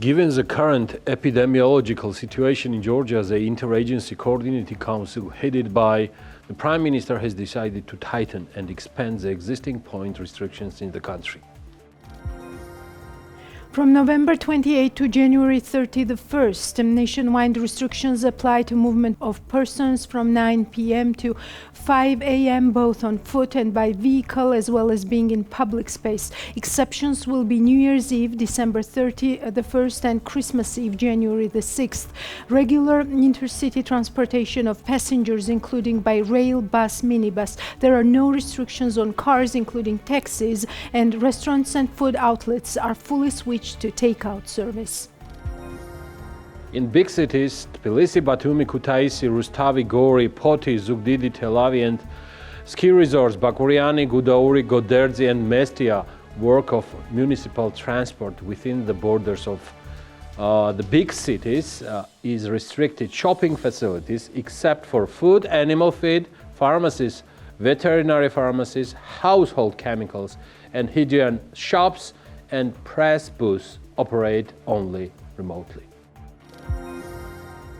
Given the current epidemiological situation in Georgia, the Interagency Coordinating Council, headed by the Prime Minister, has decided to tighten and expand the existing point restrictions in the country. From November 28 to January 31st, nationwide restrictions apply to movement of persons from 9 p.m. to 5 a.m. both on foot and by vehicle, as well as being in public space. Exceptions will be New Year's Eve, December 31st, and Christmas Eve, January the 6th. Regular intercity transportation of passengers, including by rail, bus, minibus. There are no restrictions on cars, including taxis, and restaurants and food outlets are fully switched to takeout service. In big cities, Tbilisi, Batumi, Kutaisi, Rustavi, Gori, Poti, Zugdidi, Tel Aviv, and ski resorts Bakuriani, Gudauri, Goderdzi, and Mestia work of municipal transport within the borders of the big cities is restricted shopping facilities except for food, animal feed, pharmacies, veterinary pharmacies, household chemicals, and hygiene shops and press booths operate only remotely.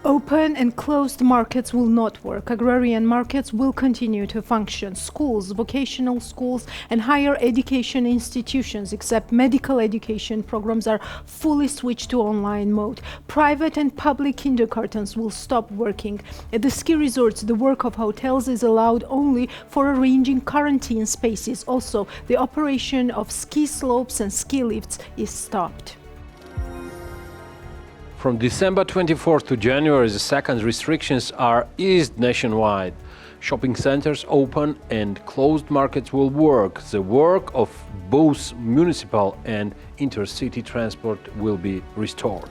Open and closed markets will not work. Agrarian markets will continue to function. Schools, vocational schools, and higher education institutions, except medical education programs, are fully switched to online mode. Private and public kindergartens will stop working. At the ski resorts, the work of hotels is allowed only for arranging quarantine spaces. Also, the operation of ski slopes and ski lifts is stopped. From December 24th to January the 2nd, restrictions are eased nationwide. Shopping centers open and closed markets will work. The work of both municipal and intercity transport will be restored.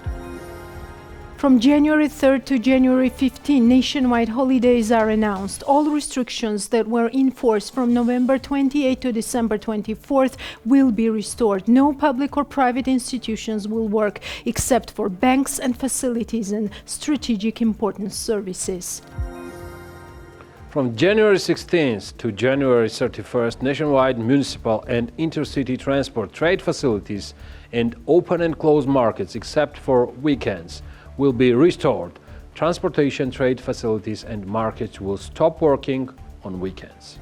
From January 3rd to January 15, nationwide holidays are announced. All restrictions that were in force from November 28 to December 24th will be restored. No public or private institutions will work except for banks and facilities and strategic importance services. From January 16th to January 31st, nationwide municipal and intercity transport, trade facilities, and open and closed markets, except for weekends, will be restored. Transportation, trade facilities, and markets will stop working on weekends.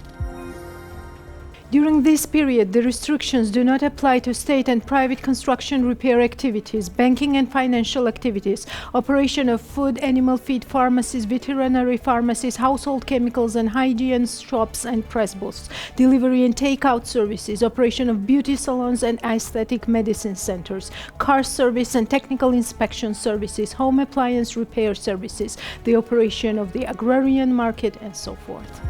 During this period, the restrictions do not apply to state and private construction repair activities, banking and financial activities, operation of food, animal feed pharmacies, veterinary pharmacies, household chemicals and hygiene shops and press booths, delivery and takeout services, operation of beauty salons and aesthetic medicine centers, car service and technical inspection services, home appliance repair services, the operation of the agrarian market, and so forth.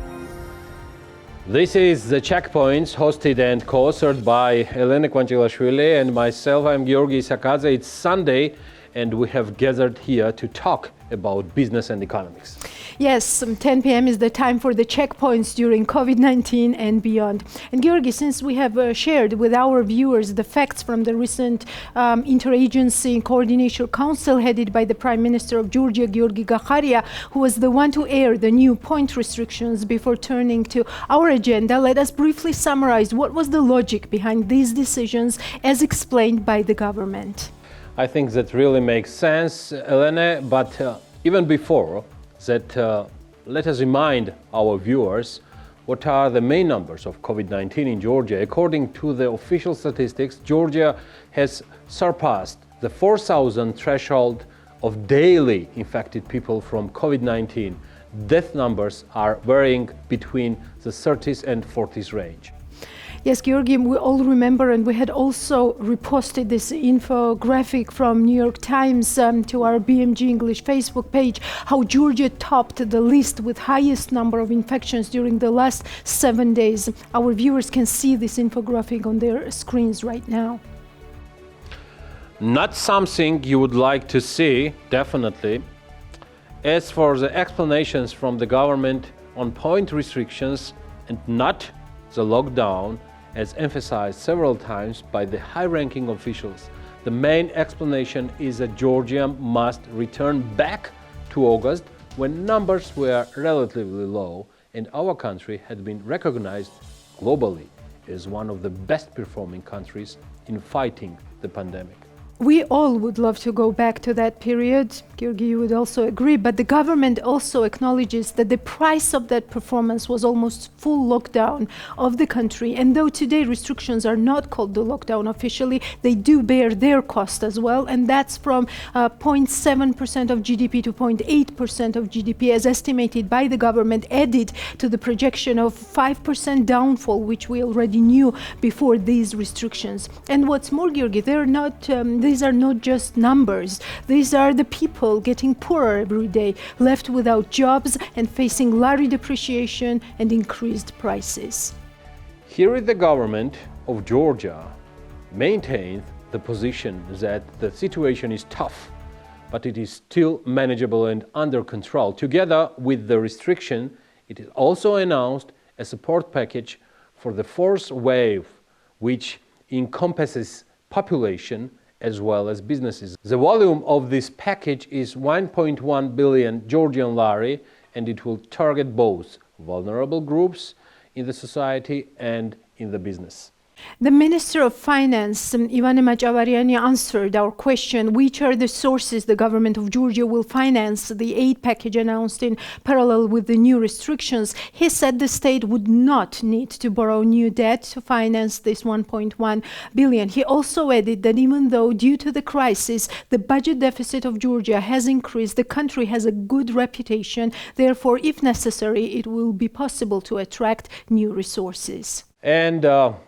This is The Checkpoints, hosted and co-authored by Elena Kvantilashvili and myself. I'm Georgi Sakadze. It's Sunday, and we have gathered here to talk about business and economics. Yes, 10 p.m. is the time for the checkpoints during COVID-19 and beyond. And Georgi, since we have shared with our viewers the facts from the recent Interagency Coordination Council headed by the Prime Minister of Georgia, Giorgi Gakharia, who was the one to air the new point restrictions before turning to our agenda, let us briefly summarize what was the logic behind these decisions as explained by the government. I think that really makes sense, Elena, but even before that, let us remind our viewers what are the main numbers of COVID-19 in Georgia. According to the official statistics, Georgia has surpassed the 4,000 threshold of daily infected people from COVID-19. Death numbers are varying between the 30s and 40s range. Yes, Georgi, we all remember, and we had also reposted this infographic from New York Times to our BMG English Facebook page, how Georgia topped the list with highest number of infections during the last 7 days. Our viewers can see this infographic on their screens right now. Not something you would like to see, definitely. As for the explanations from the government on point restrictions and not the lockdown, as emphasized several times by the high-ranking officials, the main explanation is that Georgia must return back to August, when numbers were relatively low and our country had been recognized globally as one of the best performing countries in fighting the pandemic. We all would love to go back to that period. Georgi, you would also agree, but the government also acknowledges that the price of that performance was almost full lockdown of the country. And though today restrictions are not called the lockdown officially, they do bear their cost as well. And that's from 0.7% of GDP to 0.8% of GDP as estimated by the government, added to the projection of 5% downfall, which we already knew before these restrictions. And what's more, Georgi, these are not just numbers. These are the people getting poorer every day, left without jobs and facing lari depreciation and increased prices. Here is the government of Georgia maintains the position that the situation is tough, but it is still manageable and under control. Together with the restriction, it is also announced a support package for the fourth wave, which encompasses population as well as businesses. The volume of this package is 1.1 billion Georgian lari, and it will target both vulnerable groups in the society and in the business. The Minister of Finance, Ivane Machavariani, answered our question, which are the sources the government of Georgia will finance the aid package announced in parallel with the new restrictions. He said the state would not need to borrow new debt to finance this 1.1 billion. He also added that even though due to the crisis, the budget deficit of Georgia has increased, the country has a good reputation. Therefore, if necessary, it will be possible to attract new resources. And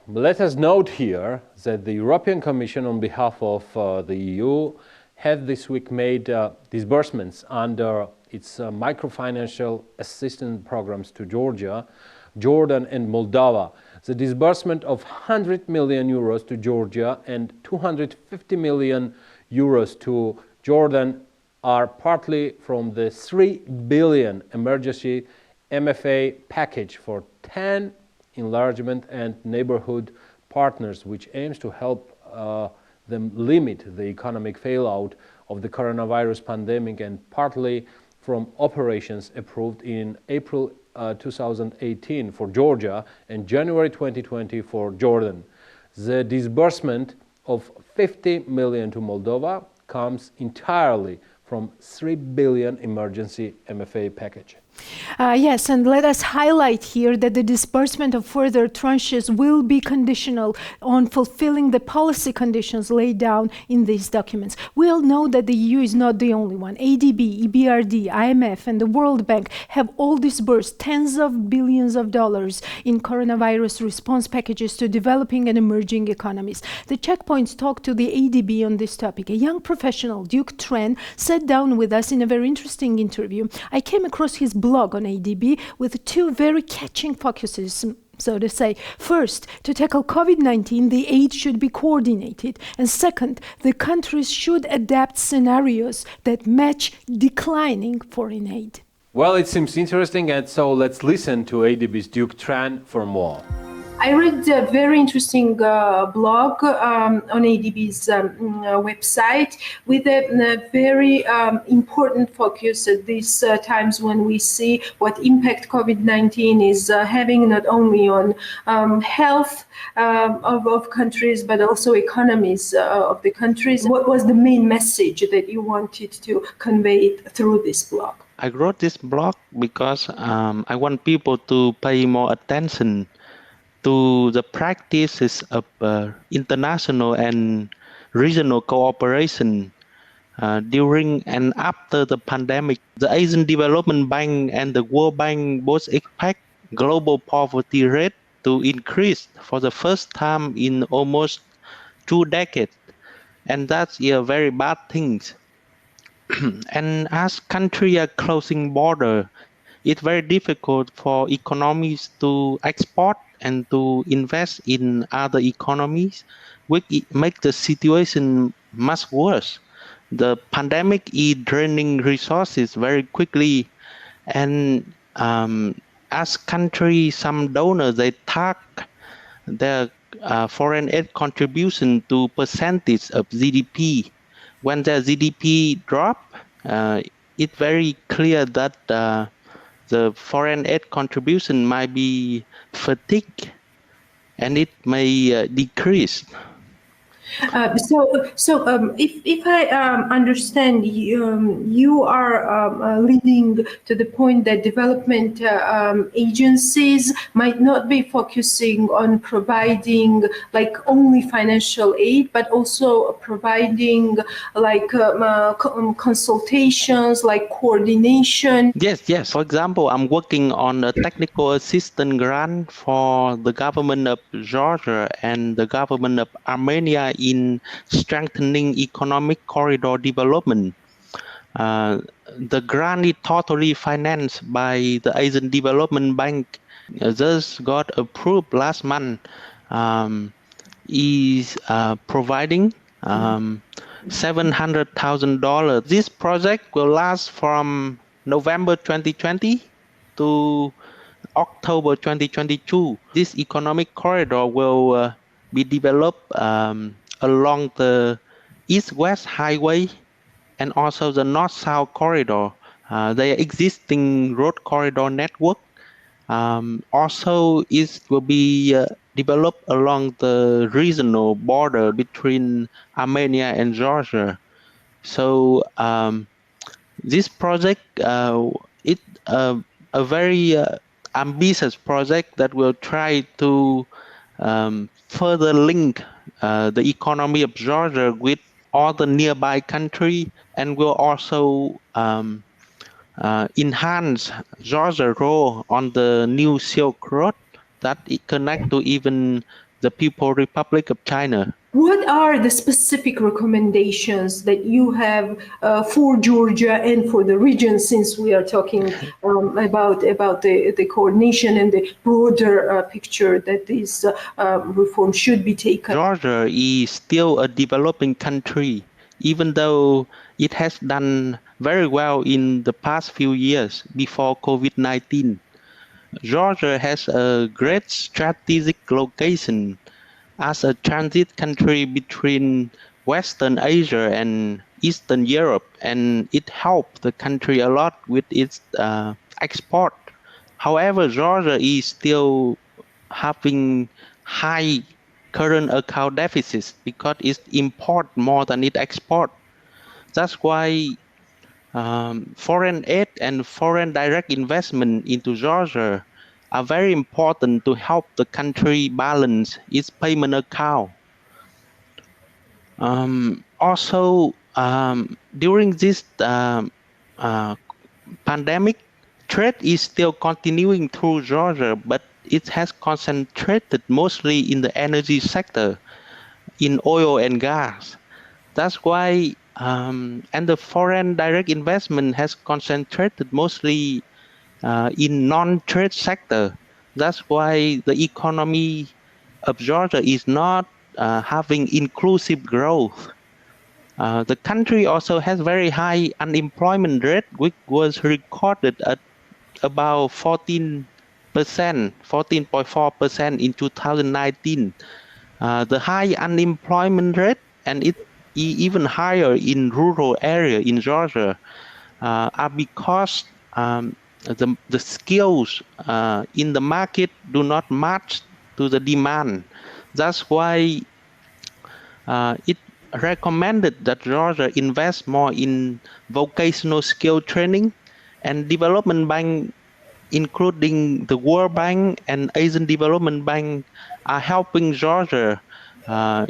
let us note here that the European Commission, on behalf of the EU, have this week made disbursements under its microfinancial assistance programs to Georgia, Jordan and Moldova. The disbursement of 100 million euros to Georgia and 250 million euros to Jordan are partly from the 3 billion emergency MFA package for 10 enlargement and neighborhood partners, which aims to help them limit the economic fallout of the coronavirus pandemic, and partly from operations approved in April 2018 for Georgia and January 2020 for Jordan. The disbursement of 50 million to Moldova comes entirely from 3 billion emergency MFA package. Yes, and let us highlight here that the disbursement of further tranches will be conditional on fulfilling the policy conditions laid down in these documents. We all know that the EU is not the only one. ADB, EBRD, IMF, and the World Bank have all disbursed tens of billions of dollars in coronavirus response packages to developing and emerging economies. The checkpoints talked to the ADB on this topic. A young professional, Duke Tran, sat down with us in a very interesting interview. I came across his blog on ADB with two very catching focuses, so to say. First, to tackle COVID-19, the aid should be coordinated. And second, the countries should adapt scenarios that match declining foreign aid. Well, it seems interesting, and so let's listen to ADB's Duke Tran for more. I read a very interesting blog on ADB's website with a very important focus at these times when we see what impact COVID-19 is having not only on health of countries, but also economies of the countries. What was the main message that you wanted to convey through this blog? I wrote this blog because I want people to pay more attention to the practices of international and regional cooperation during and after the pandemic. The Asian Development Bank and the World Bank both expect global poverty rate to increase for the first time in almost 2 decades. And that's a very bad thing. And as countries are closing borders, it's very difficult for economies to export and to invest in other economies, which make the situation much worse. The pandemic is draining resources very quickly, and as countries, some donors, they tag their foreign aid contribution to percentage of GDP. When their GDP drop, it's very clear that the foreign aid contribution might be fatigued and it may decrease. If I understand, you are leading to the point that development agencies might not be focusing on providing like only financial aid, but also providing like consultations, like coordination. Yes, yes. For example, I'm working on a technical assistance grant for the government of Georgia and the government of Armenia in strengthening economic corridor development. The grant is totally financed by the Asian Development Bank. Just got approved last month. Is providing $700,000. This project will last from November 2020 to October 2022. This economic corridor will be developed along the East-West Highway and also the North-South corridor. The existing road corridor network also will be developed along the regional border between Armenia and Georgia. So this project is a very ambitious project that will try to further link the economy of Georgia with all the nearby country, and will also enhance Georgia's role on the new Silk Road that it connects to even the People's Republic of China. What are the specific recommendations that you have for Georgia and for the region, since we are talking about the coordination and the broader picture that these reforms should be taken? Georgia is still a developing country, even though it has done very well in the past few years before COVID-19. Georgia has a great strategic location as a transit country between Western Asia and Eastern Europe, and it helped the country a lot with its export. However, Georgia is still having high current account deficits because it imports more than it exports. That's why foreign aid and foreign direct investment into Georgia are very important to help the country balance its payment account. Also, during this pandemic, trade is still continuing through Georgia, but it has concentrated mostly in the energy sector, in oil and gas. That's why, and the foreign direct investment has concentrated mostly in non-trade sector. That's why the economy of Georgia is not having inclusive growth. The country also has very high unemployment rate, which was recorded at about 14.4% in 2019. The high unemployment rate, and it even higher in rural area in Georgia, are because the skills in the market do not match to the demand. That's why it recommended that Georgia invest more in vocational skill training, and Development Bank, including the World Bank and Asian Development Bank, are helping Georgia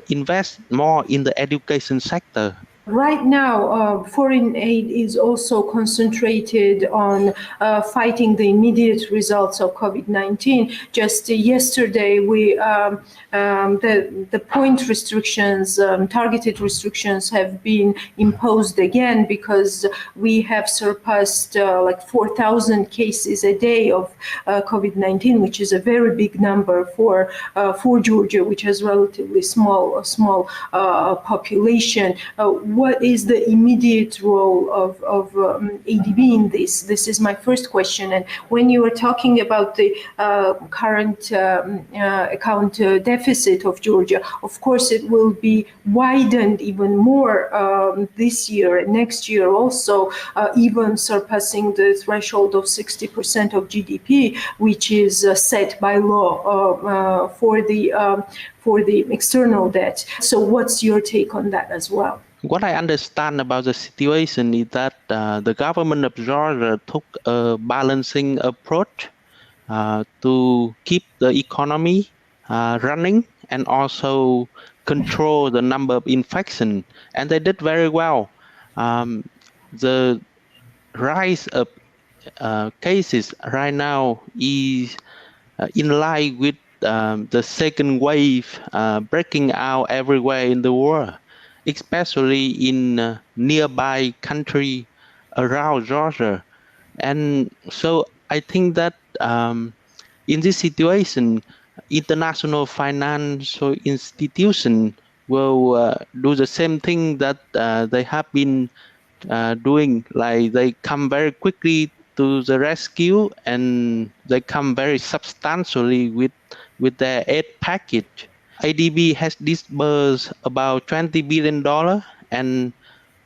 invest more in the education sector. Right now, foreign aid is also concentrated on fighting the immediate results of COVID-19. Just yesterday, the point restrictions, targeted restrictions have been imposed again because we have surpassed like 4,000 cases a day of COVID-19, which is a very big number for Georgia, which has relatively small population. what is the immediate role of ADB in this? This is my first question. And when you were talking about the current account deficit of Georgia, of course, it will be widened even more this year and next year also, even surpassing the threshold of 60% of GDP, which is set by law for the external debt. So what's your take on that as well? What I understand about the situation is that the government of Georgia took a balancing approach to keep the economy running and also control the number of infections, and they did very well. The rise of cases right now is in line with the second wave breaking out everywhere in the world, especially in nearby country around Georgia. And so I think that in this situation, international financial institutions will do the same thing that they have been doing. Like they come very quickly to the rescue, and they come very substantially with their aid package. ADB has disbursed about $20 billion, and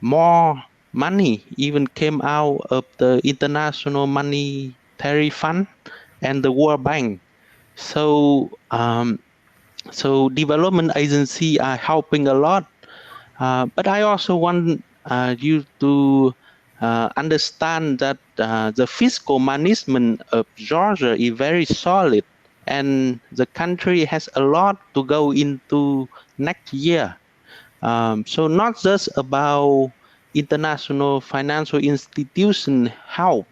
more money even came out of the International Monetary Fund and the World Bank. So, so development agencies are helping a lot. But I also want you to understand that the fiscal management of Georgia is very solid, and the country has a lot to go into next year. So not just about international financial institution help,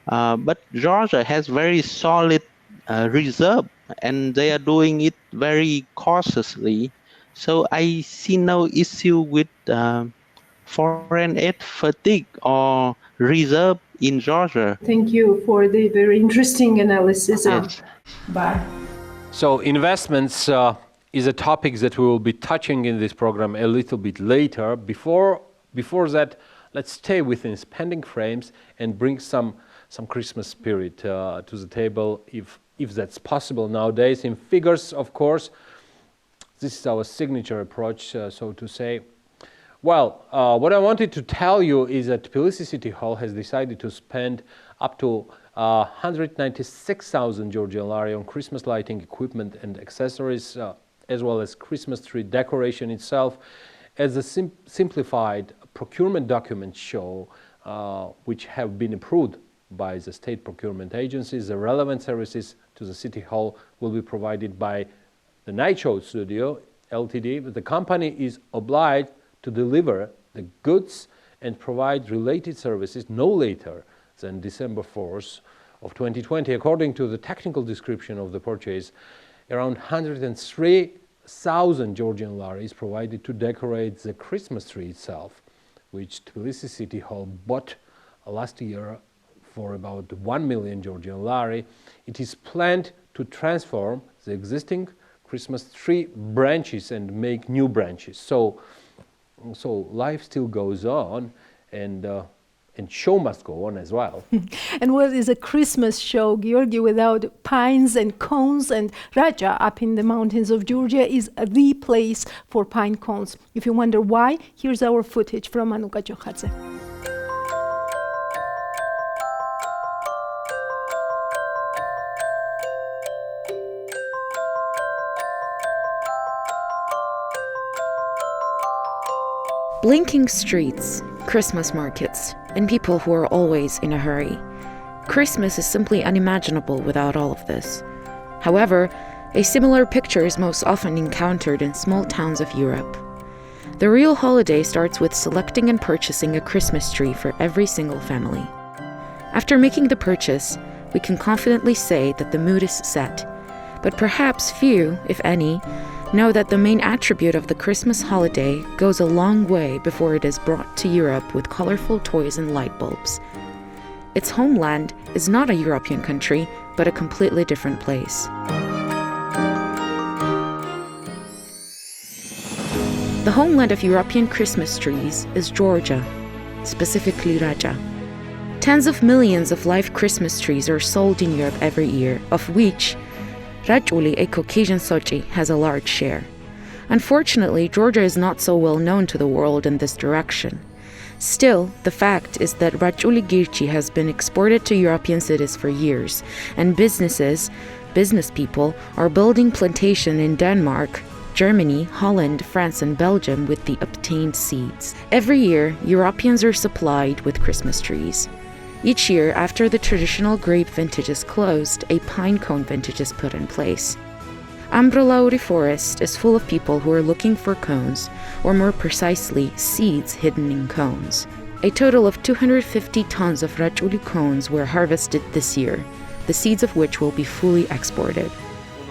but Georgia has very solid reserve, and they are doing it very cautiously. So I see no issue with foreign aid fatigue or reserve in Georgia. Thank you for the very interesting analysis. Yes. Bye. So investments is a topic that we will be touching in this program a little bit later. Before that, let's stay within spending frames and bring some Christmas spirit to the table, if that's possible nowadays. In figures, of course, this is our signature approach, so to say. Well, what I wanted to tell you is that Tbilisi City Hall has decided to spend up to 196,000 Georgian lari on Christmas lighting equipment and accessories, as well as Christmas tree decoration itself. As a simplified procurement documents show, which have been approved by the state procurement agencies, the relevant services to the City Hall will be provided by the Night Show Studio Ltd. The company is obliged to deliver the goods and provide related services no later than December 4th of 2020. According to the technical description of the purchase, around 103,000 Georgian lari is provided to decorate the Christmas tree itself, which Tbilisi City Hall bought last year for about 1 million Georgian lari. It is planned to transform the existing Christmas tree branches and make new branches. So life still goes on, and show must go on as well. And what is a Christmas show, Georgi, without pines and cones? And Raja, up in the mountains of Georgia, is the place for pine cones. If you wonder why, here's our footage from Manuka Jokhadze. Blinking streets, Christmas markets, and people who are always in a hurry. Christmas is simply unimaginable without all of this. However, a similar picture is most often encountered in small towns of Europe. The real holiday starts with selecting and purchasing a Christmas tree for every single family. After making the purchase, we can confidently say that the mood is set, but perhaps few, if any, know that the main attribute of the Christmas holiday goes a long way before it is brought to Europe with colorful toys and light bulbs. Its homeland is not a European country, but a completely different place. The homeland of European Christmas trees is Georgia, specifically Raja. Tens of millions of live Christmas trees are sold in Europe every year, of which Rajuli, a Caucasian Sochi, has a large share. Unfortunately, Georgia is not so well known to the world in this direction. Still, the fact is that Rajuli Girchi has been exported to European cities for years, and business people are building plantation in Denmark, Germany, Holland, France, and Belgium with the obtained seeds. Every year, Europeans are supplied with Christmas trees. Each year, after the traditional grape vintage is closed, a pine cone vintage is put in place. Ambrolauri Forest is full of people who are looking for cones, or more precisely, seeds hidden in cones. A total of 250 tons of Rajuli cones were harvested this year, the seeds of which will be fully exported.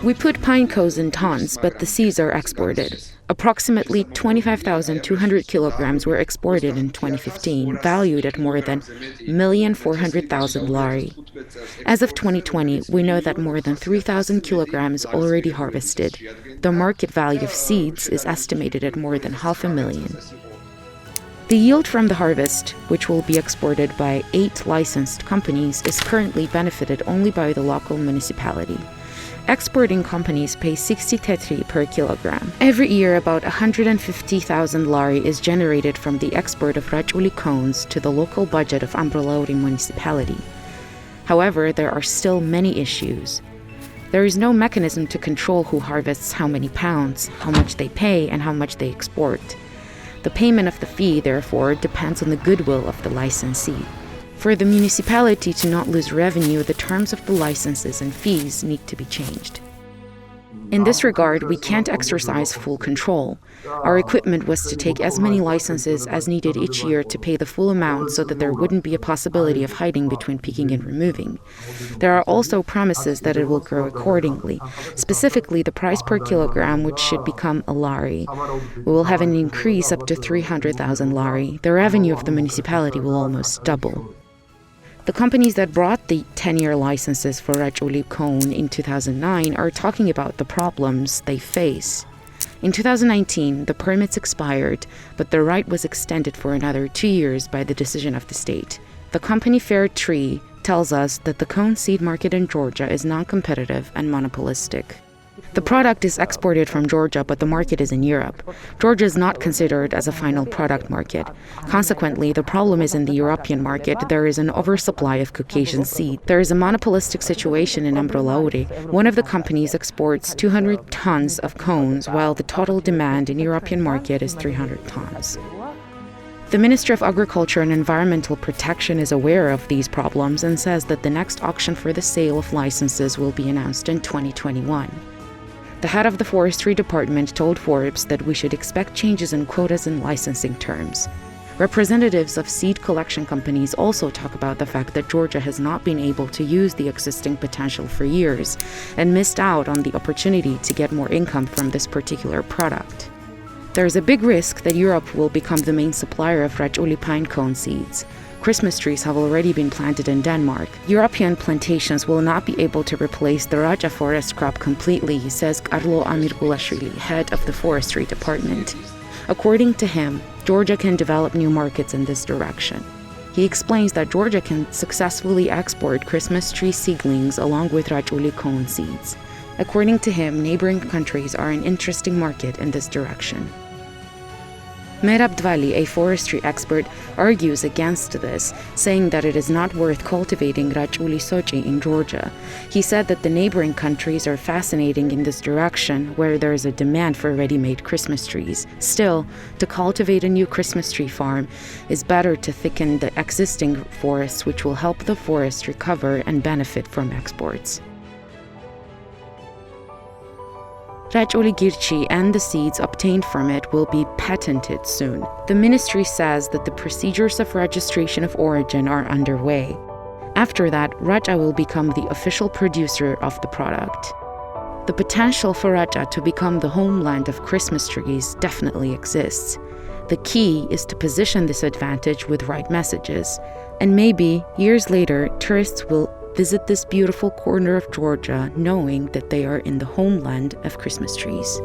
We put pine cones in tons, but the seeds are exported. Approximately 25,200 kilograms were exported in 2015, valued at more than 1,400,000 lari. As of 2020, we know that more than 3,000 kilograms already harvested. The market value of seeds is estimated at more than 500,000. The yield from the harvest, which will be exported by 8 licensed companies, is currently benefited only by the local municipality. Exporting companies pay 60 tetri per kilogram. Every year, about 150,000 lari is generated from the export of Rajuli cones to the local budget of Ambrolauri municipality. However, there are still many issues. There is no mechanism to control who harvests how many pounds, how much they pay, and how much they export. The payment of the fee, therefore, depends on the goodwill of the licensee. For the municipality to not lose revenue, the terms of the licenses and fees need to be changed. In this regard, we can't exercise full control. Our equipment was to take as many licenses as needed each year to pay the full amount so that there wouldn't be a possibility of hiding between picking and removing. There are also promises that it will grow accordingly, specifically the price per kilogram, which should become a lari. We will have an increase up to 300,000 lari. The revenue of the municipality will almost double. The companies that brought the 10-year licenses for Rajuli cone in 2009 are talking about the problems they face. In 2019, the permits expired, but the right was extended for another 2 years by the decision of the state. The company Fair Tree tells us that the cone seed market in Georgia is non-competitive and monopolistic. The product is exported from Georgia, but the market is in Europe. Georgia is not considered as a final product market. Consequently, the problem is in the European market. There is an oversupply of Caucasian seed. There is a monopolistic situation in Ambrolauri. One of the companies exports 200 tons of cones, while the total demand in European market is 300 tons. The Ministry of Agriculture and Environmental Protection is aware of these problems and says that the next auction for the sale of licenses will be announced in 2021. The head of the Forestry Department told Forbes that we should expect changes in quotas and licensing terms. Representatives of seed collection companies also talk about the fact that Georgia has not been able to use the existing potential for years and missed out on the opportunity to get more income from this particular product. There is a big risk that Europe will become the main supplier of Rajuli pine cone seeds. Christmas trees have already been planted in Denmark. European plantations will not be able to replace the Raja forest crop completely, says Carlo Amirgulashvili, head of the Forestry Department. According to him, Georgia can develop new markets in this direction. He explains that Georgia can successfully export Christmas tree seedlings along with Rajuli cone seeds. According to him, neighboring countries are an interesting market in this direction. Merab Dvali, a forestry expert, argues against this, saying that it is not worth cultivating Rajuli Sochi in Georgia. He said that the neighboring countries are fascinating in this direction, where there is a demand for ready-made Christmas trees. Still, to cultivate a new Christmas tree farm is better to thicken the existing forests, which will help the forest recover and benefit from exports. Rajuli Girchi and the seeds obtained from it will be patented soon. The ministry says that the procedures of registration of origin are underway. After that, Raja will become the official producer of the product. The potential for Raja to become the homeland of Christmas trees definitely exists. The key is to position this advantage with right messages. And maybe, years later, tourists will visit this beautiful corner of Georgia knowing that they are in the homeland of Christmas trees.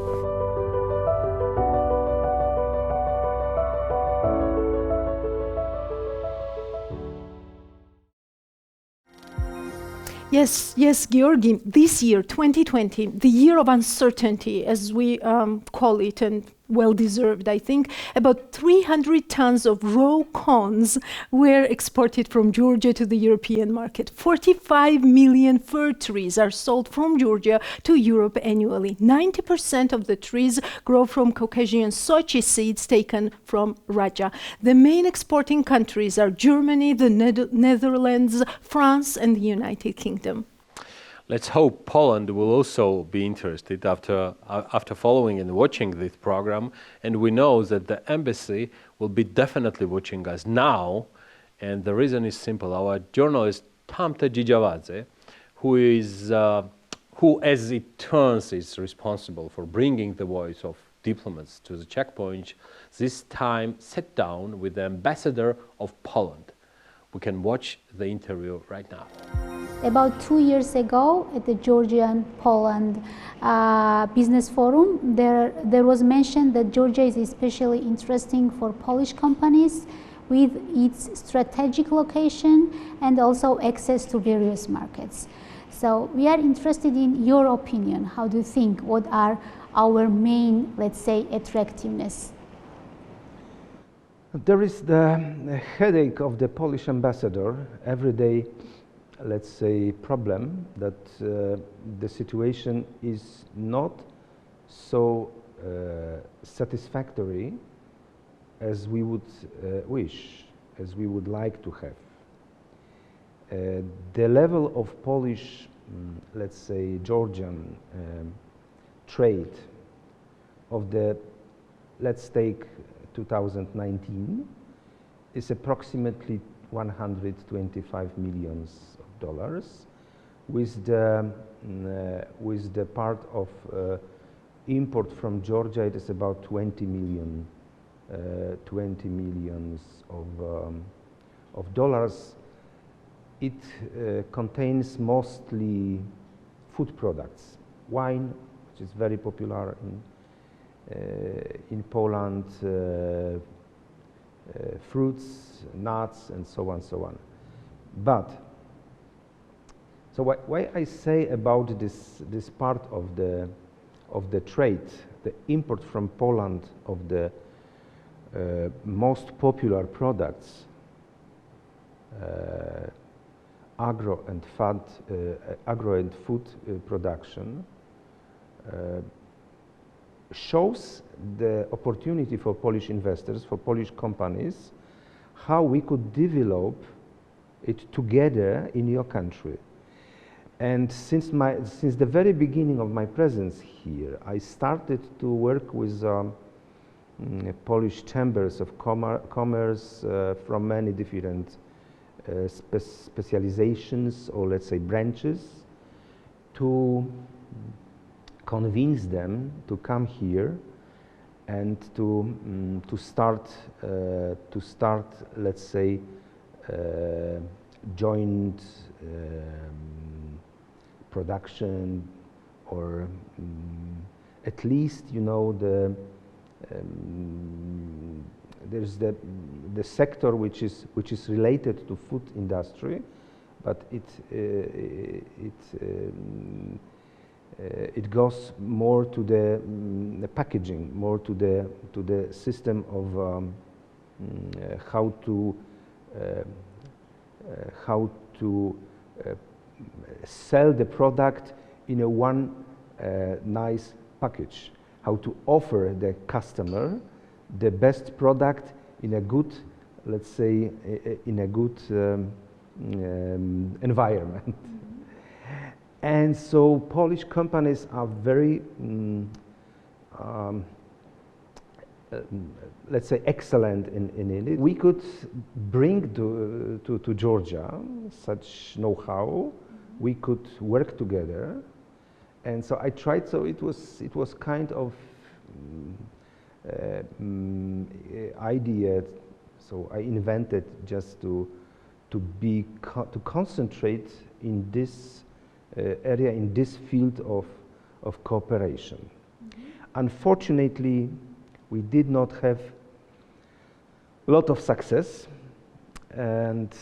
Yes, yes, Georgi. This year, 2020, the year of uncertainty, as we call it, and well deserved, I think, about 300 tons of raw cones were exported from Georgia to the European market. 45 million fir trees are sold from Georgia to Europe annually. 90% of the trees grow from Caucasian Sochi seeds taken from Raja. The main exporting countries are Germany, the Netherlands, France, and the United Kingdom. Let's hope Poland will also be interested after following and watching this program. And we know that the embassy will be definitely watching us now. And the reason is simple. Our journalist Tamte Dzidjavadze, who as it turns is responsible for bringing the voice of diplomats to the checkpoint, this time sat down with the ambassador of Poland. We can watch the interview right now. About 2 years ago, at the Georgian-Poland Business Forum, there was mentioned that Georgia is especially interesting for Polish companies with its strategic location and also access to various markets. So we are interested in your opinion. How do you think? What are our main, let's say, attractiveness? There is the headache of the Polish ambassador every day, let's say, problem that the situation is not so satisfactory as we would wish, as we would like to have. The level of Polish, let's say, Georgian trade of the, let's take 2019, is approximately $125 million, with the part of import from Georgia. It is about 20 million of dollars. It contains mostly food products, wine, which is very popular in Poland, fruits, nuts, and so on. But so why I say about this part of the trade, the import from Poland of the most popular products, agro and food production, shows the opportunity for Polish investors, for Polish companies, how we could develop it together in your country. And since the very beginning of my presence here, I started to work with Polish chambers of commerce from many different specializations, or let's say branches, to convince them to come here and to start, let's say, joint production, or at least, you know, there's the sector which is related to food industry, but it goes more to the packaging, more to the system of how to sell the product in a one nice package, how to offer the customer the best product in a good, let's say, in a good environment. And so Polish companies are very, let's say, excellent in it. We could bring to Georgia such know-how. We could work together, and so I tried. So it was kind of idea. So I invented just to concentrate in this area, in this field of cooperation. Mm-hmm. Unfortunately, we did not have a lot of success, and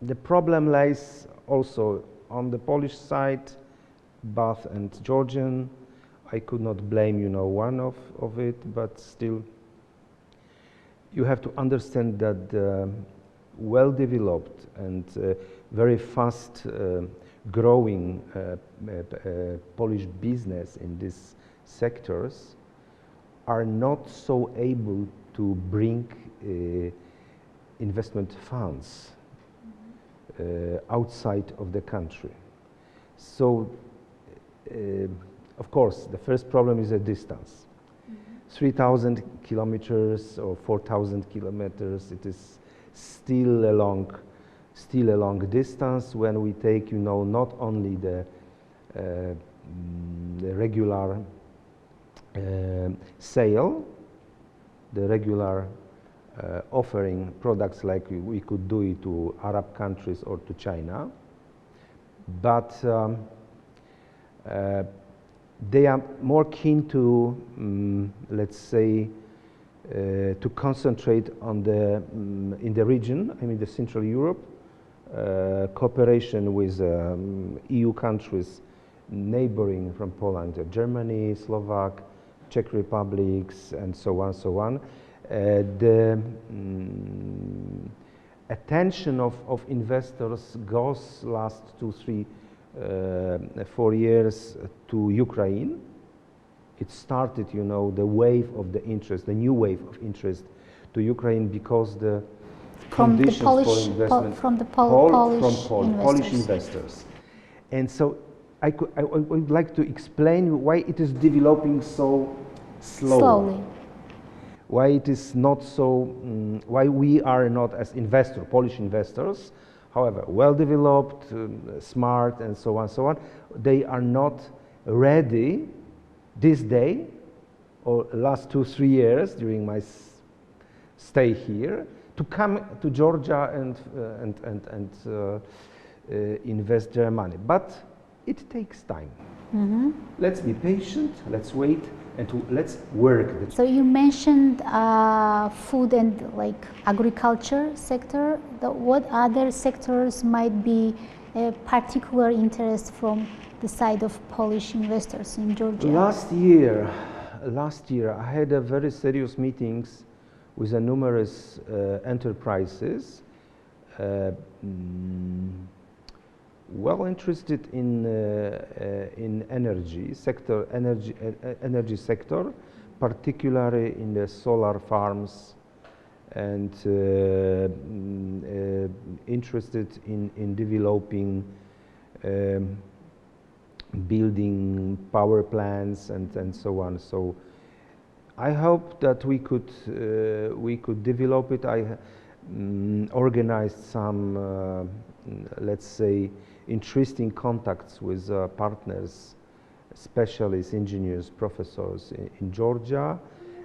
the problem lies also on the Polish side, Bath and Georgian. I could not blame, one of it, but still, you have to understand that the well-developed and very fast growing Polish business in these sectors are not so able to bring investment funds outside of the country. So, of course, the first problem is a distance. 3,000 kilometers or 4,000 kilometers, it is still a long distance when we take, not only the regular sale, the regular offering products like we could do it to Arab countries or to China, but they are more keen to, let's say, to concentrate on the in the region. I mean, the Central Europe, cooperation with EU countries neighboring from Poland, Germany, Slovak, Czech Republics, and so on. The attention of investors goes last 2, 3, 4 years to Ukraine. It started, the wave of the interest, the new wave of interest to Ukraine because the conditions for investment from Polish investors. And so I would like to explain why it is developing so slowly. Why it is not so, why we are not as investors, Polish investors, however, well-developed, smart, and so on, they are not ready this day or last 2, 3 years during my stay here to come to Georgia and invest their money. But it takes time. Let's be patient, let's wait, and let's work. So you mentioned food and agriculture sector. What other sectors might be a particular interest from the side of Polish investors in Georgia? Last year I had a very serious meetings with numerous enterprises well interested in energy sector, particularly in the solar farms, and interested in developing building power plants and so on. So I hope that we could develop it. I organized some let's say interesting contacts with partners, specialists, engineers, professors in Georgia.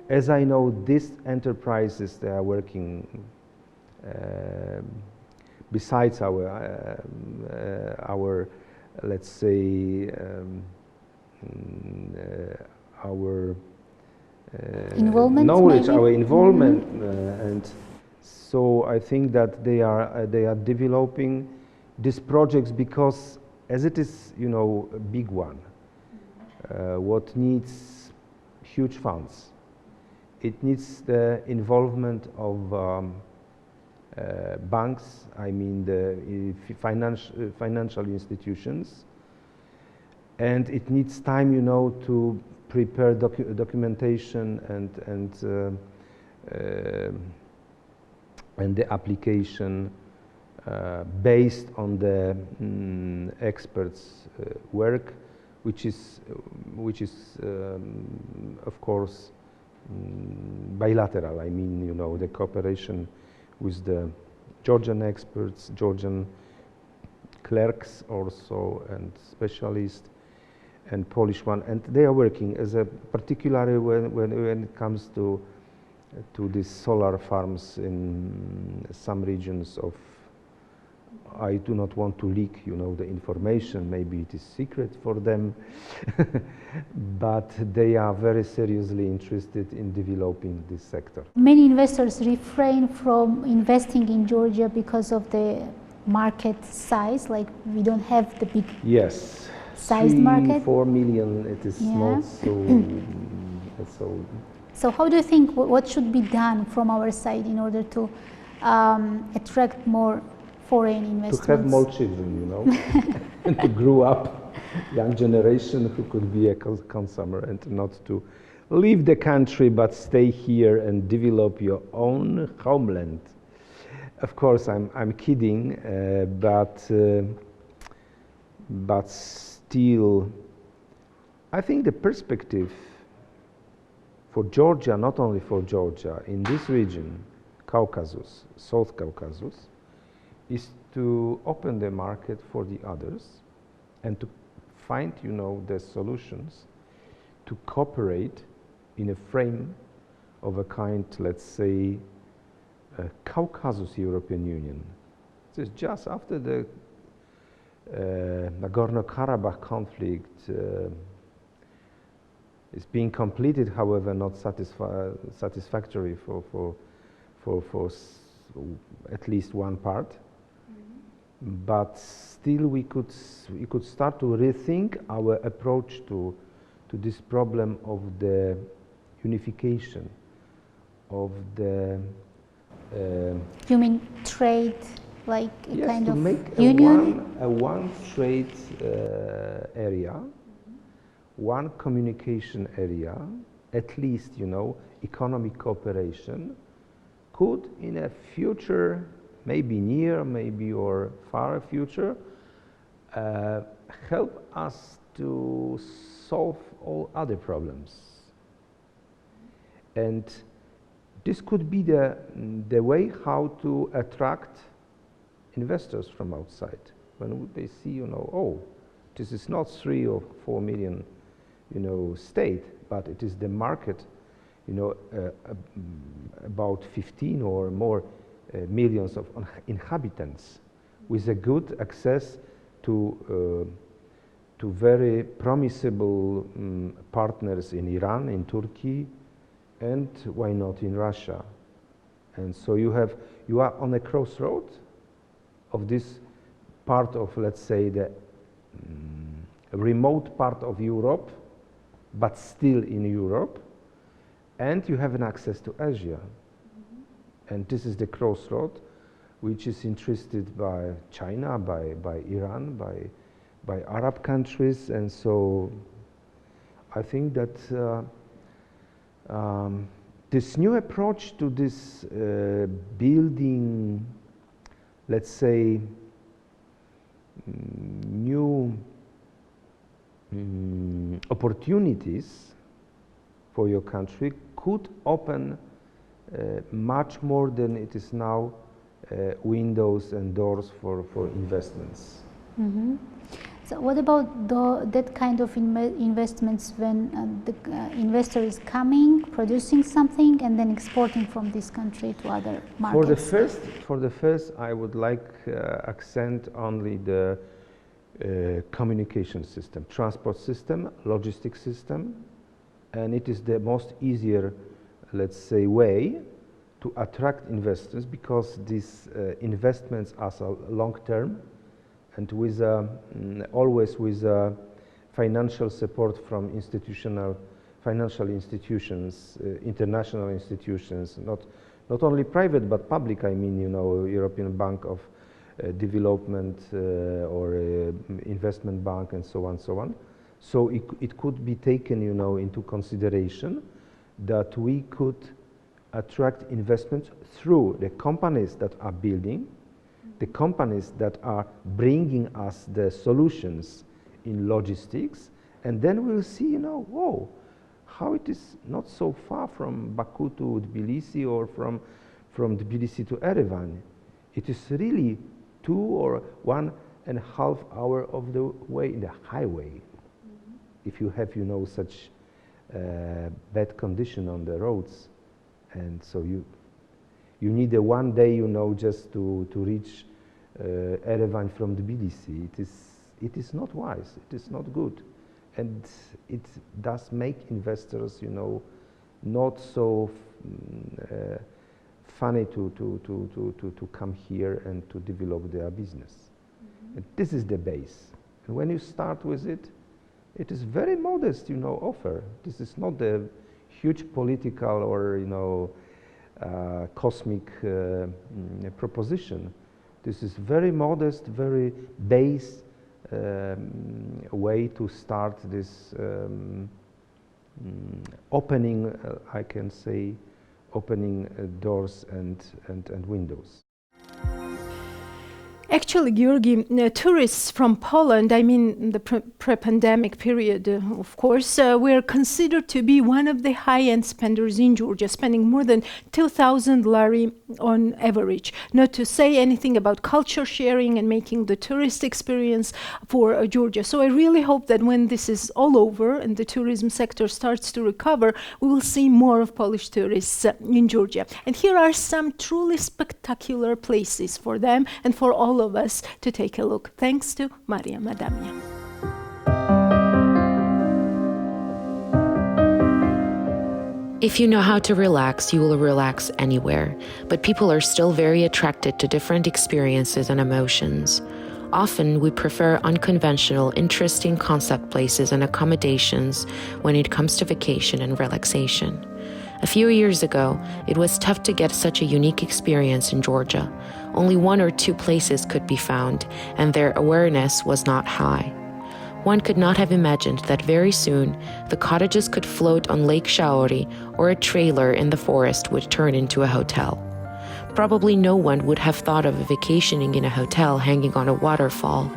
As I know, these enterprises, they are working besides our let's say our involvement, knowledge, maybe? our involvement, and so I think that they are developing these projects because, as it is, a big one, what needs huge funds. It needs the involvement of banks, I mean the financial institutions, and it needs time, to prepare documentation and the application based on the experts' work, which is of course bilateral. I mean, the cooperation with the Georgian experts, Georgian clerks also, and specialists, and Polish one, and they are working as a particularly when it comes to these solar farms in some regions of. I do not want to leak, the information. Maybe it is secret for them, but they are very seriously interested in developing this sector. Many investors refrain from investing in Georgia because of the market size? Like we don't have the big Yes. sized 3, market? 4 million, it is Yeah. not so, so. So how do you think what should be done from our side in order to attract more foreign investments? To have more children, you know, and to grow up young generation who could be a consumer, and not to leave the country but stay here and develop your own homeland. Of course, I'm kidding, but still, I think the perspective for Georgia, not only for Georgia, in this region, Caucasus, South Caucasus, is to open the market for the others and to find, you know, the solutions to cooperate in a frame of a kind, let's say, Caucasus European Union. This is just after the Nagorno-Karabakh conflict is being completed, however, not satisfactory for at least one part. But still, we could start to rethink our approach to this problem of the unification of the. You mean trade, like a Yes, kind to of make union? a one trade area, one communication area, at least, you know, economic cooperation could in a future, maybe near, maybe or far future, help us to solve all other problems. And this could be the way how to attract investors from outside. When they see, you know, oh, this is not 3 or 4 million, you know, state, but it is the market, you know, about 15 or more millions of inhabitants, with a good access to very promisable partners in Iran, in Turkey, and why not in Russia. And so you are on a crossroad of this part of, let's say, the remote part of Europe, but still in Europe, and you have an access to Asia. And this is the crossroad which is interested by China, by Iran, by Arab countries. And so I think that this new approach to this building, let's say, new opportunities for your country could open much more than it is now windows and doors for investments. Mm-hmm. So what about that kind of investments when the investor is coming, producing something, and then exporting from this country to other markets? For the first, I would like accent only the communication system, transport system, logistics system, and it is the most easier, let's say, way to attract investors, because these investments are so long term, and with always with financial support from financial institutions, international institutions, not only private but public. I mean, you know, European Bank of Development or Investment Bank, and so on, so on. So it could be taken, you know, into consideration that we could attract investments through the companies that are building, the companies that are bringing us the solutions in logistics, and then we'll see, you know, whoa, how it is not so far from Baku to Tbilisi, or from Tbilisi to Erevan. It is really 2 or 1.5 hours of the way in the highway. If you have, you know, such bad condition on the roads, and so you need a 1 day, you know, just to reach Erevan from Tbilisi. It is not wise. It is not good, and it does make investors, you know, not so funny to come here and to develop their business. And this is the base. And when you start with it, it is very modest, offer. This is not a huge political or, cosmic proposition. This is very modest, very base way to start this opening, I can say, opening doors and windows. Actually, Georgi, tourists from Poland, I mean the pre-pandemic period, of course, were considered to be one of the high-end spenders in Georgia, spending more than 2,000 lari on average. Not to say anything about culture sharing and making the tourist experience for Georgia. So I really hope that when this is all over and the tourism sector starts to recover, we will see more of Polish tourists in Georgia. And here are some truly spectacular places for them and for all of us to take a look, thanks to Maria Madamia. If you know how to relax, you will relax anywhere, but people are still very attracted to different experiences and emotions. Often, we prefer unconventional, interesting concept places and accommodations when it comes to vacation and relaxation. A few years ago, it was tough to get such a unique experience in Georgia. Only 1 or 2 places could be found, and their awareness was not high. One could not have imagined that very soon, the cottages could float on Lake Shaori, or a trailer in the forest would turn into a hotel. Probably no one would have thought of vacationing in a hotel hanging on a waterfall.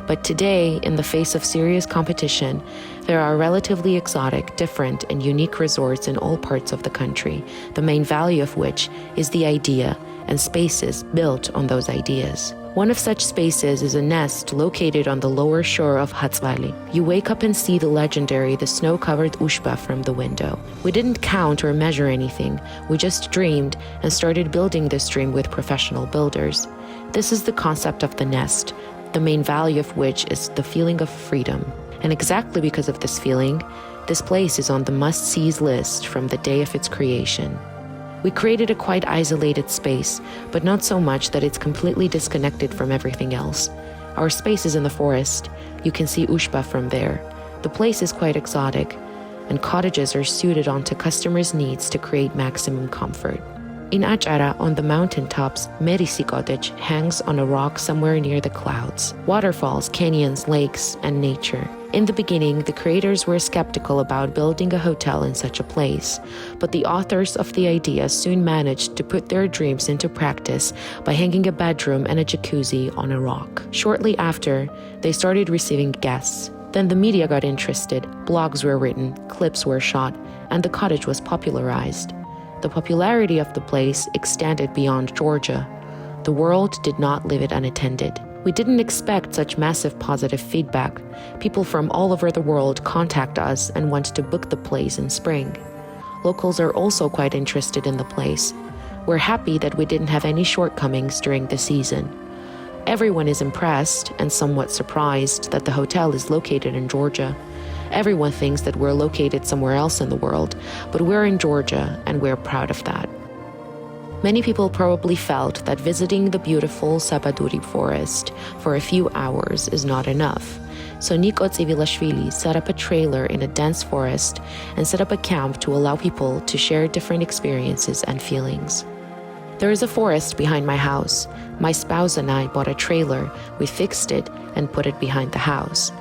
But today, in the face of serious competition, there are relatively exotic, different, and unique resorts in all parts of the country, the main value of which is the idea and spaces built on those ideas. One of such spaces is a nest located on the lower shore of Hatzvali. You wake up and see the legendary, the snow-covered Ushba from the window. We didn't count or measure anything. We just dreamed and started building this dream with professional builders. This is the concept of the nest, the main value of which is the feeling of freedom. And exactly because of this feeling, this place is on the must-sees list from the day of its creation. We created a quite isolated space, but not so much that it's completely disconnected from everything else. Our space is in the forest. You can see Ushba from there. The place is quite exotic, and cottages are suited onto customers' needs to create maximum comfort. In Achara, on the mountaintops, Merisi cottage hangs on a rock somewhere near the clouds. Waterfalls, canyons, lakes, and nature. In the beginning, the creators were skeptical about building a hotel in such a place, but the authors of the idea soon managed to put their dreams into practice by hanging a bedroom and a jacuzzi on a rock. Shortly after, they started receiving guests. Then the media got interested, blogs were written, clips were shot, and the cottage was popularized. The popularity of the place extended beyond Georgia. The world did not leave it unattended. We didn't expect such massive positive feedback. People from all over the world contact us and want to book the place in spring. Locals are also quite interested in the place. We're happy that we didn't have any shortcomings during the season. Everyone is impressed and somewhat surprised that the hotel is located in Georgia. Everyone thinks that we're located somewhere else in the world, but we're in Georgia and we're proud of that. Many people probably felt that visiting the beautiful Sabaduri forest for a few hours is not enough. So Niko Tsivilashvili set up a trailer in a dense forest and set up a camp to allow people to share different experiences and feelings. There is a forest behind my house. My spouse and I bought a trailer, we fixed it, and put it behind the house.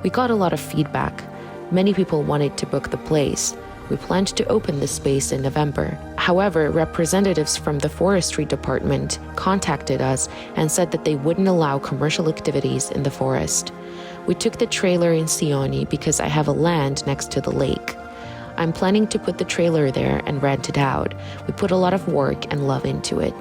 We got a lot of feedback. Many people wanted to book the place. We planned to open the space in November. However, representatives from the forestry department contacted us and said that they wouldn't allow commercial activities in the forest. We took the trailer in Sioni because I have a land next to the lake. I'm planning to put the trailer there and rent it out. We put a lot of work and love into it.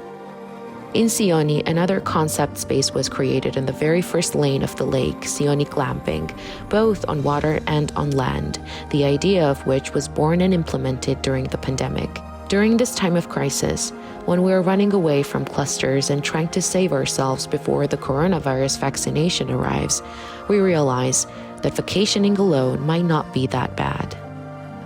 In Sioni, another concept space was created in the very first lane of the lake, Sioni Glamping, both on water and on land, the idea of which was born and implemented during the pandemic. During this time of crisis, when we are running away from clusters and trying to save ourselves before the coronavirus vaccination arrives, we realize that vacationing alone might not be that bad.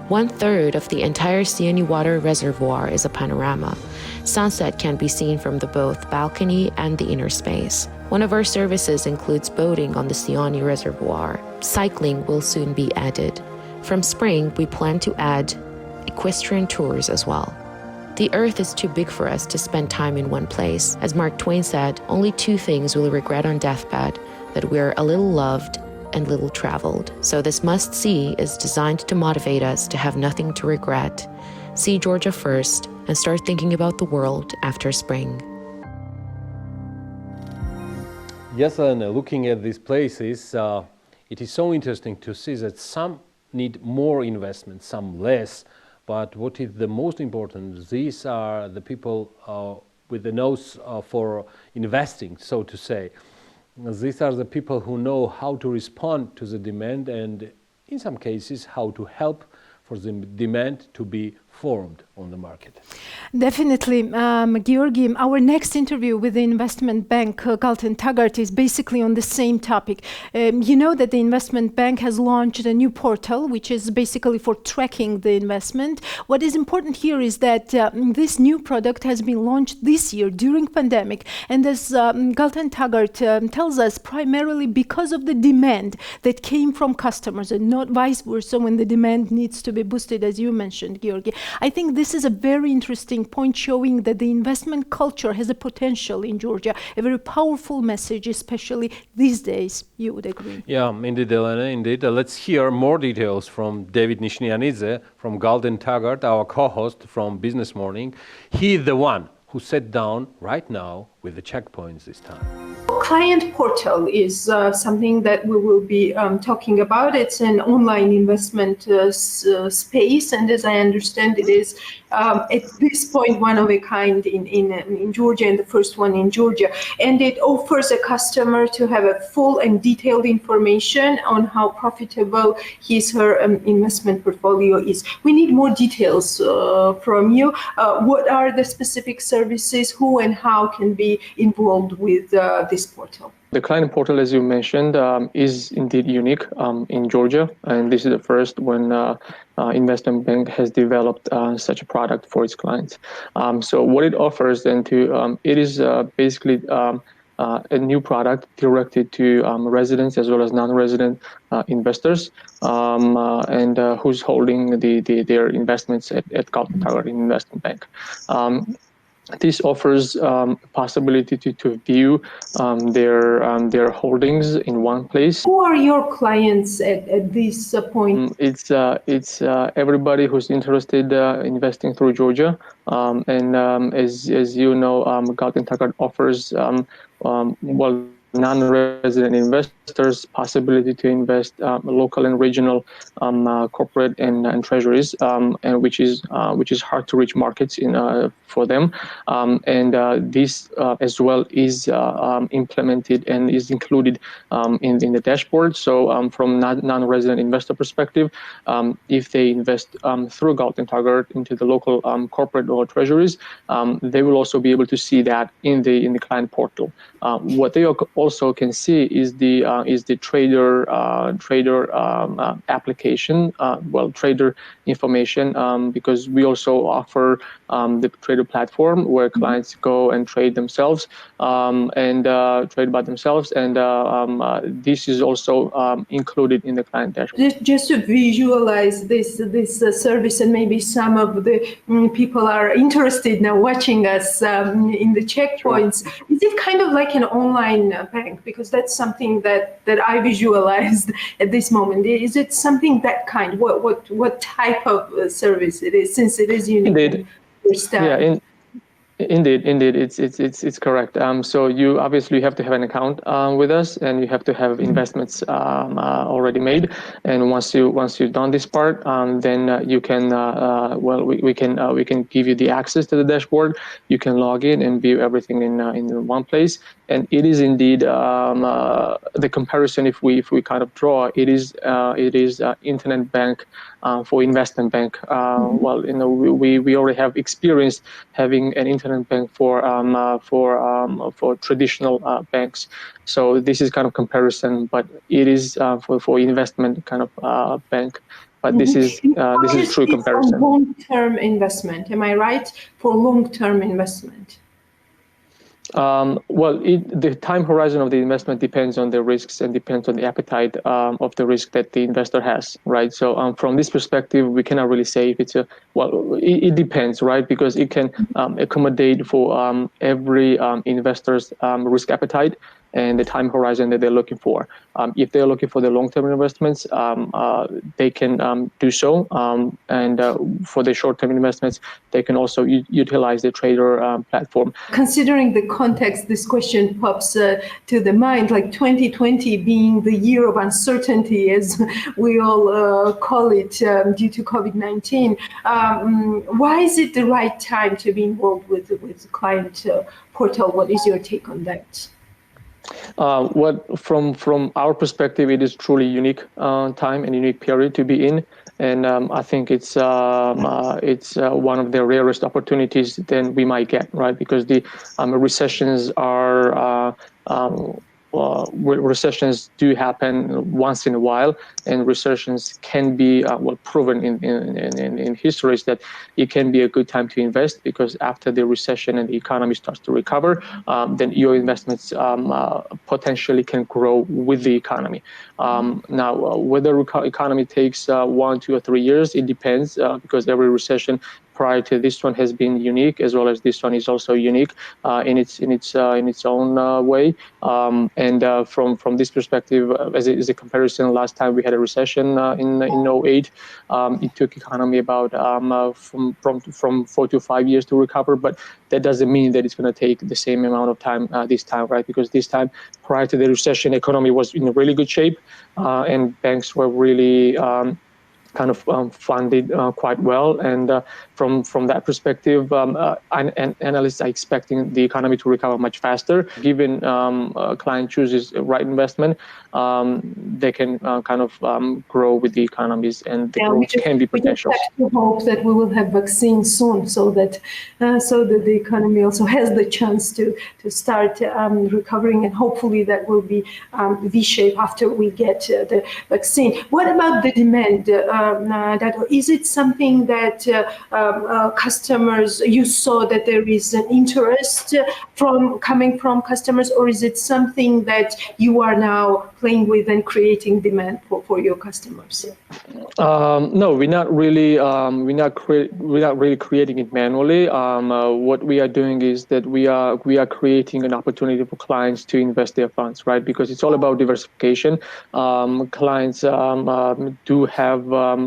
1/3 of the entire Sioni water reservoir is a panorama. Sunset can be seen from the both balcony and the inner space. One of our services includes boating on the Sioni reservoir. Cycling will soon be added. From spring, we plan to add equestrian tours as well. The earth is too big for us to spend time in one place. As Mark Twain said, only two things we'll regret on deathbed, that we're a little loved and little traveled. So this must-see is designed to motivate us to have nothing to regret. See Georgia first and start thinking about the world after spring. Yes, Elena, looking at these places, it is so interesting to see that some need more investment, some less. But what is the most important, these are the people with the nose for investing, so to say. These are the people who know how to respond to the demand and, in some cases, how to help for the demand to be formed on the market. Definitely, Georgi. Our next interview with the investment bank, Galton Taggart, is basically on the same topic. You know that the investment bank has launched a new portal, which is basically for tracking the investment. What is important here is that this new product has been launched this year during pandemic, and as Galton Taggart tells us, primarily because of the demand that came from customers, and not vice versa when the demand needs to be boosted, as you mentioned, Georgi. I think this is a very interesting point, showing that the investment culture has a potential in Georgia, a very powerful message, especially these days. You would agree? Yeah, indeed, Elena, indeed. Let's hear more details from David Nishnianidze from Galton Taggart, our co-host from Business Morning. He is the one who sat down right now with the checkpoints this time. Client portal is something that we will be talking about. It's an online investment space, and as I understand, it is at this point one of a kind in Georgia, and the first one in Georgia. And it offers a customer to have a full and detailed information on how profitable her investment portfolio is. We need more details from you. What are the specific services? Who and how can be involved with this portal? The client portal, as you mentioned, is indeed unique in Georgia, and this is the first when investment bank has developed such a product for its clients. So what it offers then it is basically a new product directed to residents as well as non-resident investors, and who's holding their investments at Galton Taggart Investment Bank. This offers possibility to view their holdings in one place. Who are your clients at this point? It's everybody who's interested investing through Georgia, and as you know, Galton Taggart offers non-resident investors possibility to invest local and regional corporate and treasuries, and which is hard to reach markets for them, and this as well is implemented and is included in the dashboard. So from non-resident investor perspective, if they invest through Galton Taggart into the local corporate or treasuries, they will also be able to see that in the client portal. What they also can see is the trader application, trader information, because we also offer the trader platform where clients go and trade themselves and trade by themselves, and this is also included in the client dashboard. Just to visualize this service, and maybe some of the people are interested now watching us in the checkpoints. Sure. Is it kind of like an online bank? Because that's something that I visualized at this moment. Is it something that kind? What type of service it is, since it is unique? Indeed. Yeah, indeed, it's correct. So you obviously have to have an account with us, and you have to have investments already made. And once you've done this part, then you can we can give you the access to the dashboard. You can log in and view everything in one place. And it is indeed the comparison. If we kind of draw, it is internet bank for investment bank. Well, we already have experience having an internet bank for traditional banks. So this is kind of comparison, but it is for investment kind of bank. But this is true comparison. Long-term investment, am I right? For long-term investment. Well, the time horizon of the investment depends on the risks and depends on the appetite of the risk that the investor has, right? So from this perspective, we cannot really say if it's it depends, right? Because it can accommodate for every investor's risk appetite and the time horizon that they're looking for. If they're looking for the long-term investments, they can do so. And for the short-term investments, they can also utilize the trader platform. Considering the context, this question pops to the mind, like 2020 being the year of uncertainty, as we all call it, due to COVID-19. Why is it the right time to be involved with the client portal? What is your take on that? From our perspective, it is truly unique time and unique period to be in, and I think it's one of the rarest opportunities that we might get, right? Because the recessions are recessions do happen once in a while, and recessions can be proven in history is that it can be a good time to invest, because after the recession and the economy starts to recover, then your investments potentially can grow with the economy. Now, whether economy takes 1, 2, or 3 years, it depends, because every recession prior to this one has been unique, as well as this one is also unique in its own way. And from this perspective, as a comparison, last time we had a recession in 08, it took economy about from 4 to 5 years to recover. But that doesn't mean that it's going to take the same amount of time this time, right? Because this time, prior to the recession, economy was in a really good shape, and banks were really kind of funded quite well, and from that perspective, analysts are expecting the economy to recover much faster. Given a client chooses the right investment, they can kind of grow with the economies, and the growth can be potential. We just have to hope that we will have vaccines soon, so that the economy also has the chance to start recovering, and hopefully that will be V-shaped after we get the vaccine. What about the demand? Is it something that customers, you saw that there is an interest coming from customers, or is it something that you are now playing with and creating demand for your customers? No, we're not really creating it manually. What we are doing is that we are creating an opportunity for clients to invest their funds, right? Because it's all about diversification. Clients do have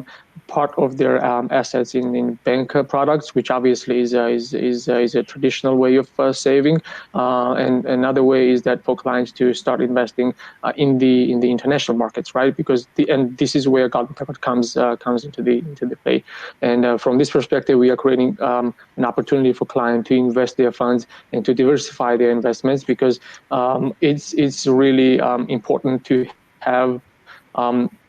part of their assets in bank products, which obviously is a traditional way of saving. And another way is that for clients to start investing in the international markets, right? Because this is where Galton Taggart comes into the play. And from this perspective, we are creating an opportunity for clients to invest their funds and to diversify their investments, because it's really important to have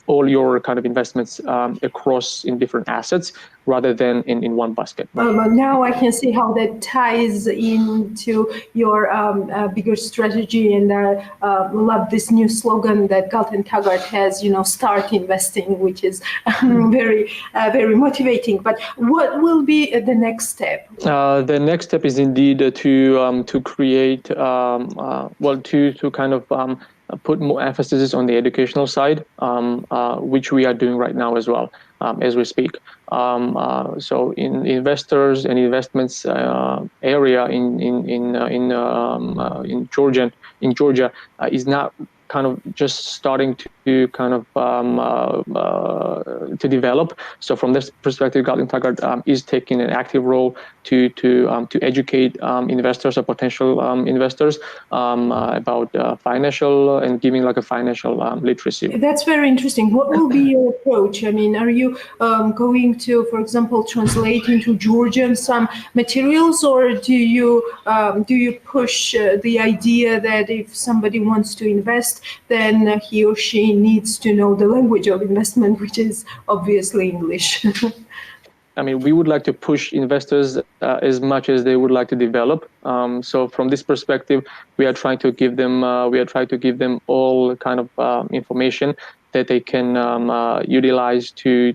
all your kind of investments across in different assets rather than in one basket. Now I can see how that ties into your bigger strategy, and I love this new slogan that Galton Taggart has, start investing, which is very, very motivating. But what will be the next step? The next step is indeed to create, to kind of put more emphasis on the educational side, which we are doing right now as well, as we speak. So in investors and investments area in Georgia is not kind of just starting to kind of to develop. So from this perspective, Galton Taggart is taking an active role to educate investors or potential investors about financial and giving like a financial literacy. That's very interesting. What will be your approach? I mean, are you going to, for example, translate into Georgian some materials, or do you push the idea that if somebody wants to invest, then he or she needs to know the language of investment, which is obviously English? I mean, we would like to push investors as much as they would like to develop. So from this perspective, we are trying to give them all kind of information that they can utilize to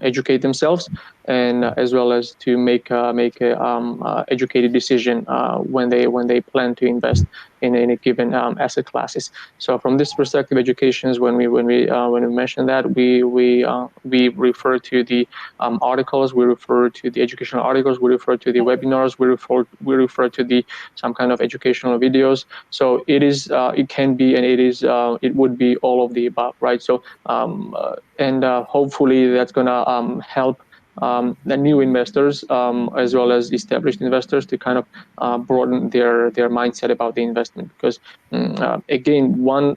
educate themselves, and as well as to make a educated decision when they plan to invest in any given asset classes. So from this perspective, education is when we mention that we refer to the articles, we refer to the educational articles, we refer to the webinars, we refer to the some kind of educational videos. So it is it can be, and it would be all of the above, right? So hopefully that's gonna help the new investors as well as established investors to kind of broaden their mindset about the investment. Because again, one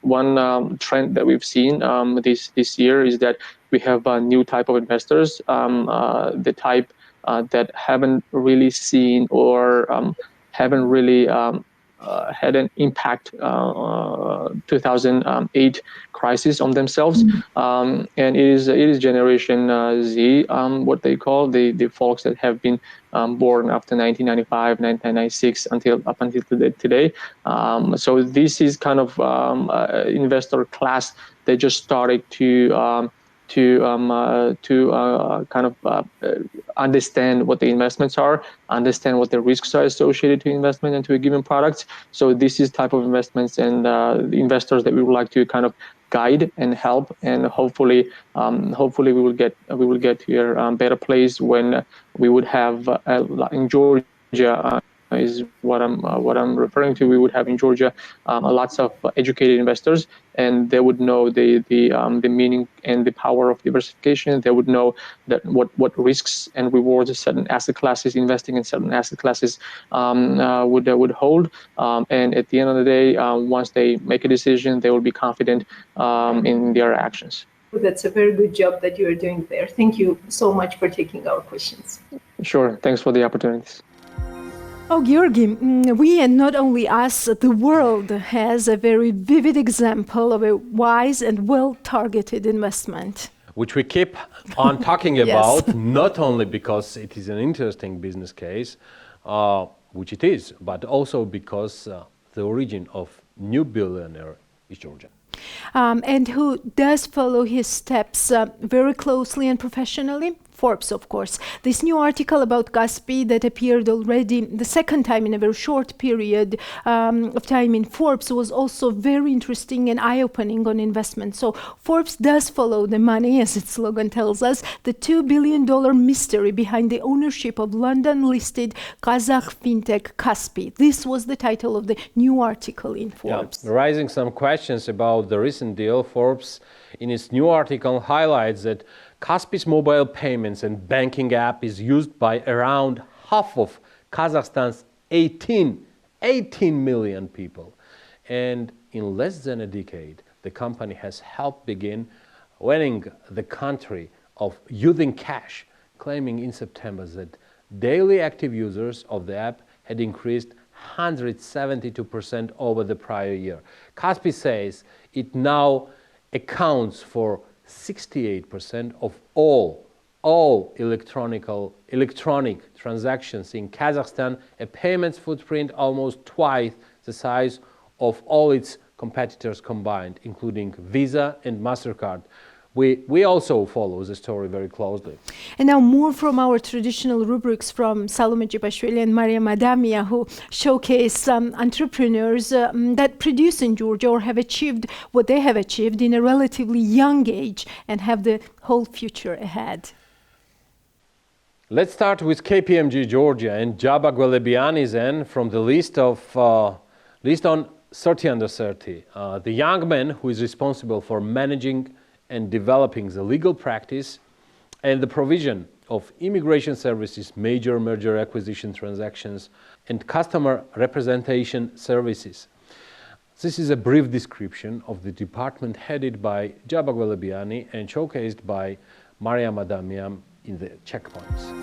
trend that we've seen this year is that we have a new type of investors, the type that haven't really seen or haven't really had an impact 2008 crisis on themselves, and it is Generation Z, what they call the folks that have been born after 1995, 1996 up until today. So this is kind of investor class that just started to kind of understand what the investments are, understand what the risks are associated to investment and to a given product. So this is type of investments and the investors that we would like to kind of guide and help, and hopefully we will get to a better place when we would have in Georgia. Is what I'm referring to. We would have in Georgia lots of educated investors, and they would know the meaning and the power of diversification. They would know that what risks and rewards certain asset classes, investing in certain asset classes would hold. And at the end of the day, once they make a decision, they will be confident in their actions. That's a very good job that you are doing there. Thank you so much for taking our questions. Sure. Thanks for the opportunities. Oh, Georgi, we, and not only us, the world has a very vivid example of a wise and well-targeted investment. Which we keep on talking Yes. about, not only because it is an interesting business case, which it is, but also because the origin of new billionaire is Georgia. And who does follow his steps very closely and professionally? Forbes, of course. This new article about Kaspi that appeared already the second time in a very short period of time in Forbes was also very interesting and eye-opening on investment. So Forbes does follow the money, as its slogan tells us, the $2 billion mystery behind the ownership of London-listed Kazakh fintech Kaspi. This was the title of the new article in Forbes. Yeah. Raising some questions about the recent deal, Forbes, in its new article, highlights that Kaspi's mobile payments and banking app is used by around half of Kazakhstan's 18 million people. And in less than a decade, the company has helped begin winning the country of using cash, claiming in September that daily active users of the app had increased 172% over the prior year. Kaspi says it now accounts for 68% of all electronic transactions in Kazakhstan, a payments footprint almost twice the size of all its competitors combined, including Visa and MasterCard. We also follow the story very closely. And now more from our traditional rubrics from Salome Jepashvili and Mariam Adamia, who showcase entrepreneurs that produce in Georgia or have achieved what they have achieved in a relatively young age and have the whole future ahead. Let's start with KPMG Georgia and Jaba Gwelebianizen from the list on 30 under 30. The young man who is responsible for managing and developing the legal practice and the provision of immigration services, major merger acquisition transactions, and customer representation services. This is a brief description of the department headed by Jaba Gwelebiani and showcased by Mariam Adamian in the checkpoints.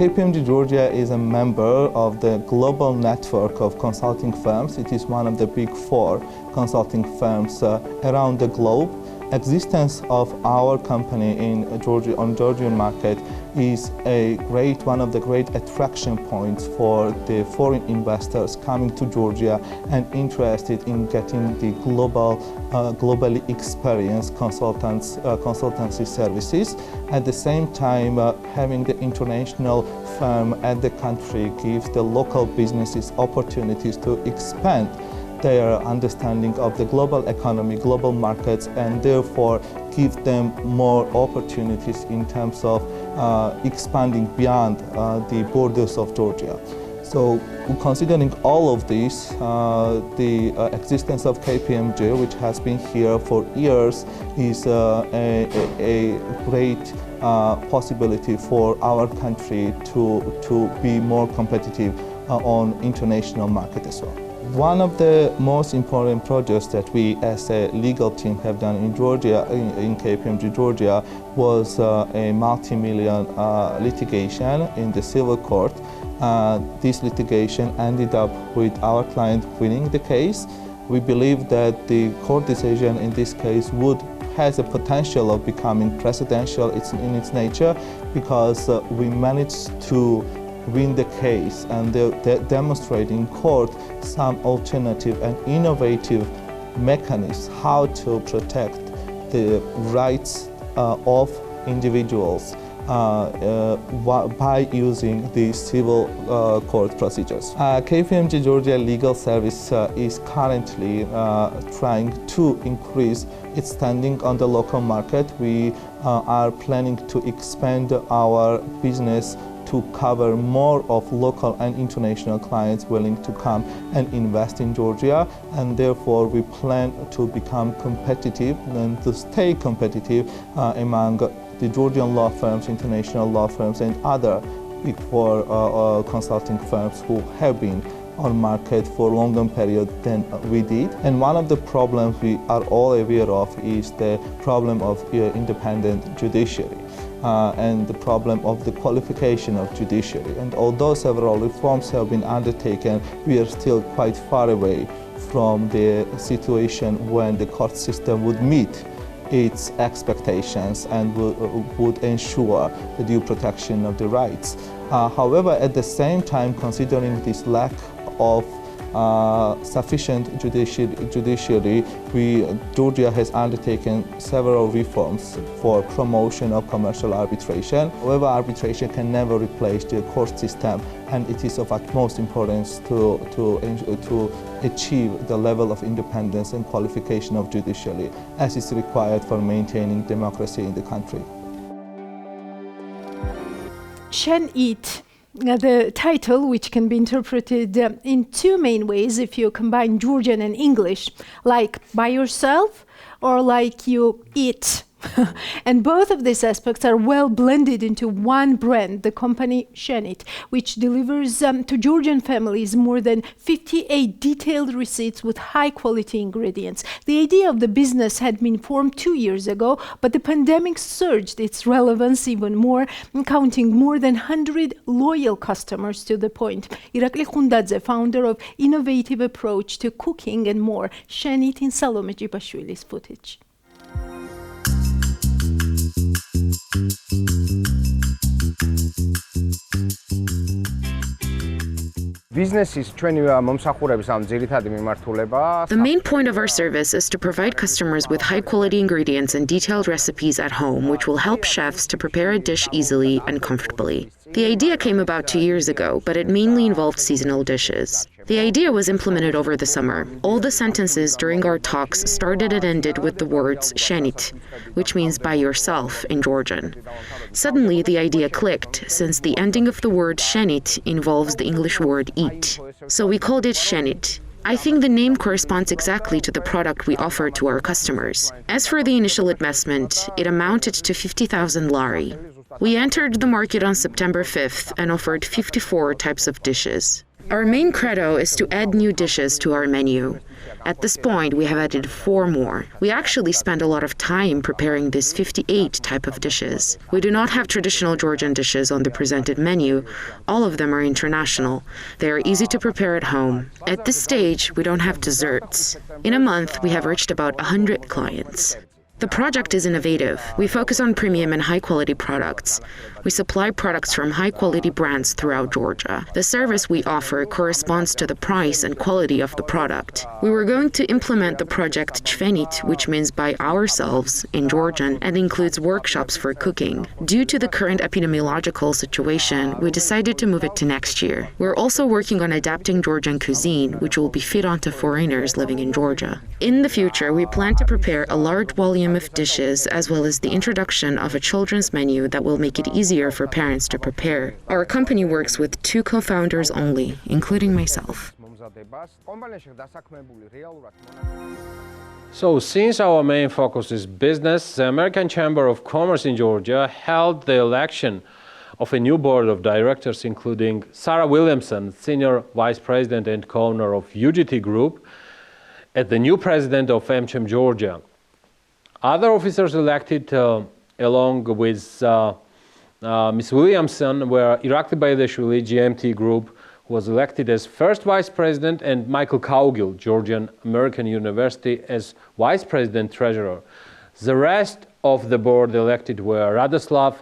KPMG Georgia is a member of the global network of consulting firms. It is one of the big four consulting firms around the globe. existence of our company in Georgia on Georgian market is one of the great attraction points for the foreign investors coming to Georgia and interested in getting the globally experienced consultancy services. At the same time, having the international firm at the country gives the local businesses opportunities to expand their understanding of the global economy, global markets, and therefore give them more opportunities in terms of expanding beyond the borders of Georgia. So considering all of this, the existence of KPMG, which has been here for years, is a great possibility for our country to be more competitive on international market as well. One of the most important projects that we as a legal team have done in Georgia, in KPMG Georgia, was a multi-million litigation in the civil court. This litigation ended up with our client winning the case. We believe that the court decision in this case has a potential of becoming precedential in its nature, because we managed to win the case and demonstrate in court some alternative and innovative mechanisms how to protect the rights of individuals by using the civil court procedures. KPMG Georgia Legal Service is currently trying to increase its standing on the local market. We are planning to expand our business to cover more of local and international clients willing to come and invest in Georgia, and therefore we plan to become competitive and to stay competitive among the Georgian law firms, international law firms, and other big four consulting firms who have been on market for a longer period than we did. And one of the problems we are all aware of is the problem of independent judiciary. And the problem of the qualification of judiciary. And although several reforms have been undertaken, we are still quite far away from the situation when the court system would meet its expectations and would ensure the due protection of the rights. However, at the same time, considering this lack of sufficient judiciary, Georgia has undertaken several reforms for promotion of commercial arbitration. However, arbitration can never replace the court system, and it is of utmost importance to achieve the level of independence and qualification of judiciary as is required for maintaining democracy in the country. Shenit, the title, which can be interpreted in two main ways if you combine Georgian and English, like by yourself or like you eat. And both of these aspects are well blended into one brand, the company Shenit, which delivers to Georgian families more than 58 detailed receipts with high-quality ingredients. The idea of the business had been formed 2 years ago, but the pandemic surged its relevance even more, counting more than 100 loyal customers to the point. Irakli Khundadze, founder of Innovative Approach to Cooking and More, Shenit in Salome Jibashvili's footage. The main point of our service is to provide customers with high-quality ingredients and detailed recipes at home, which will help chefs to prepare a dish easily and comfortably. The idea came about 2 years ago, but it mainly involved seasonal dishes. The idea was implemented over the summer. All the sentences during our talks started and ended with the words Shenit, which means by yourself in Georgian. Suddenly, the idea clicked, since the ending of the word Shenit involves the English word eat. So we called it Shenit. I think the name corresponds exactly to the product we offer to our customers. As for the initial investment, it amounted to 50,000 lari. We entered the market on September 5th and offered 54 types of dishes. Our main credo is to add new dishes to our menu. At this point, we have added 4 more. We actually spend a lot of time preparing these 58 type of dishes. We do not have traditional Georgian dishes on the presented menu. All of them are international. They are easy to prepare at home. At this stage, we don't have desserts. In a month, we have reached about 100 clients. The project is innovative. We focus on premium and high-quality products. We supply products from high-quality brands throughout Georgia. The service we offer corresponds to the price and quality of the product. We were going to implement the project Chvenit, which means by ourselves in Georgian, and includes workshops for cooking. Due to the current epidemiological situation, we decided to move it to next year. We're also working on adapting Georgian cuisine, which will be fit onto foreigners living in Georgia. In the future, we plan to prepare a large volume of dishes, as well as the introduction of a children's menu that will make it easier for parents to prepare. Our company works with 2 co-founders only, including myself. So, since our main focus is business, the American Chamber of Commerce in Georgia held the election of a new board of directors, including Sarah Williamson, Senior Vice President and co-owner of UGT Group, as the new president of AmCham Georgia. Other officers elected along with Ms. Williamson were Irakli Bayedashvili, GMT Group, who was elected as first vice president, and Michael Kaugil, Georgian American University, as vice president treasurer. The rest of the board elected were Radoslav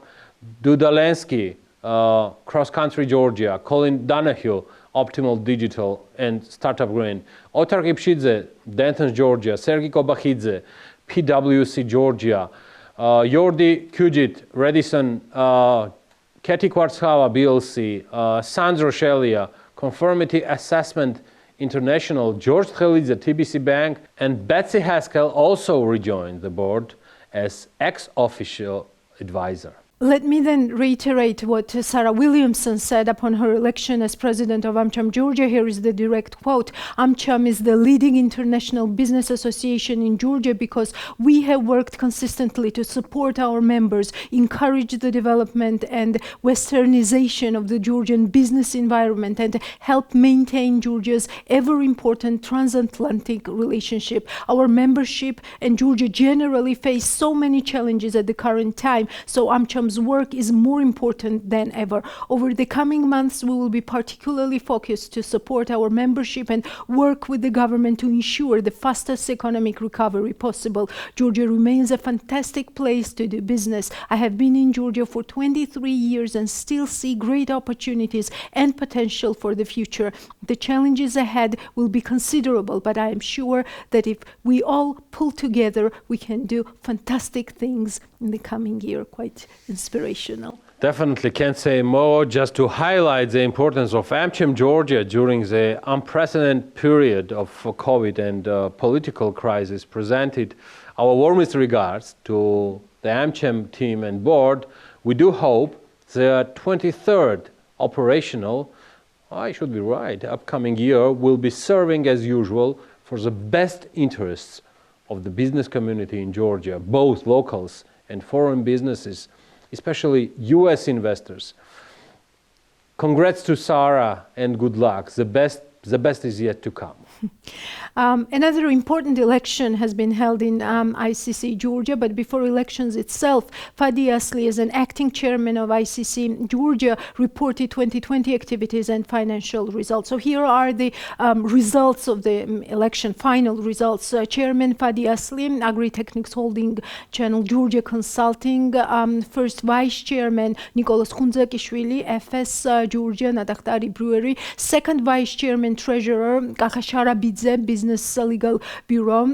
Dudalensky, Cross Country Georgia, Colin Donahue, Optimal Digital and Startup Green, Otar Gipshidze, Denton, Georgia, Sergei Kobakhidze, PwC Georgia, Jordi Kujit, Redison, Katie Kwartskava, BLC, Sandro Shelia, Conformity Assessment International, George Tchelidze, TBC Bank, and Betsy Haskell also rejoined the board as ex-official advisor. Let me then reiterate what Sarah Williamson said upon her election as president of AmCham Georgia. Here is the direct quote. AmCham is the leading international business association in Georgia because we have worked consistently to support our members, encourage the development and westernization of the Georgian business environment, and help maintain Georgia's ever-important transatlantic relationship. Our membership and Georgia generally face so many challenges at the current time, so AmCham's work is more important than ever. Over the coming months, we will be particularly focused to support our membership and work with the government to ensure the fastest economic recovery possible. Georgia remains a fantastic place to do business. I have been in Georgia for 23 years and still see great opportunities and potential for the future. The challenges ahead will be considerable, but I am sure that if we all pull together, we can do fantastic things in the coming year. Quite inspirational. Definitely can't say more. Just to highlight the importance of AmCham Georgia during the unprecedented period of COVID and political crisis, presented our warmest regards to the AmCham team and board. We do hope the 23rd operational, I should be right, upcoming year will be serving as usual for the best interests of the business community in Georgia, both locals and foreign businesses, especially U.S. investors. Congrats to Sarah and good luck. The best is yet to come. Another important election has been held in ICC Georgia, but before elections itself, Fadi Asli, as an acting chairman of ICC Georgia, reported 2020 activities and financial results. So here are the results of the election, final results. Chairman Fadi Asli, Agri-Technics Holding Channel Georgia Consulting. First Vice Chairman Nicholas Khundzakishvili, FS Georgia Nadakhtari Brewery. Second Vice Chairman Treasurer Kakhashara Bidze, Business Legal Bureau,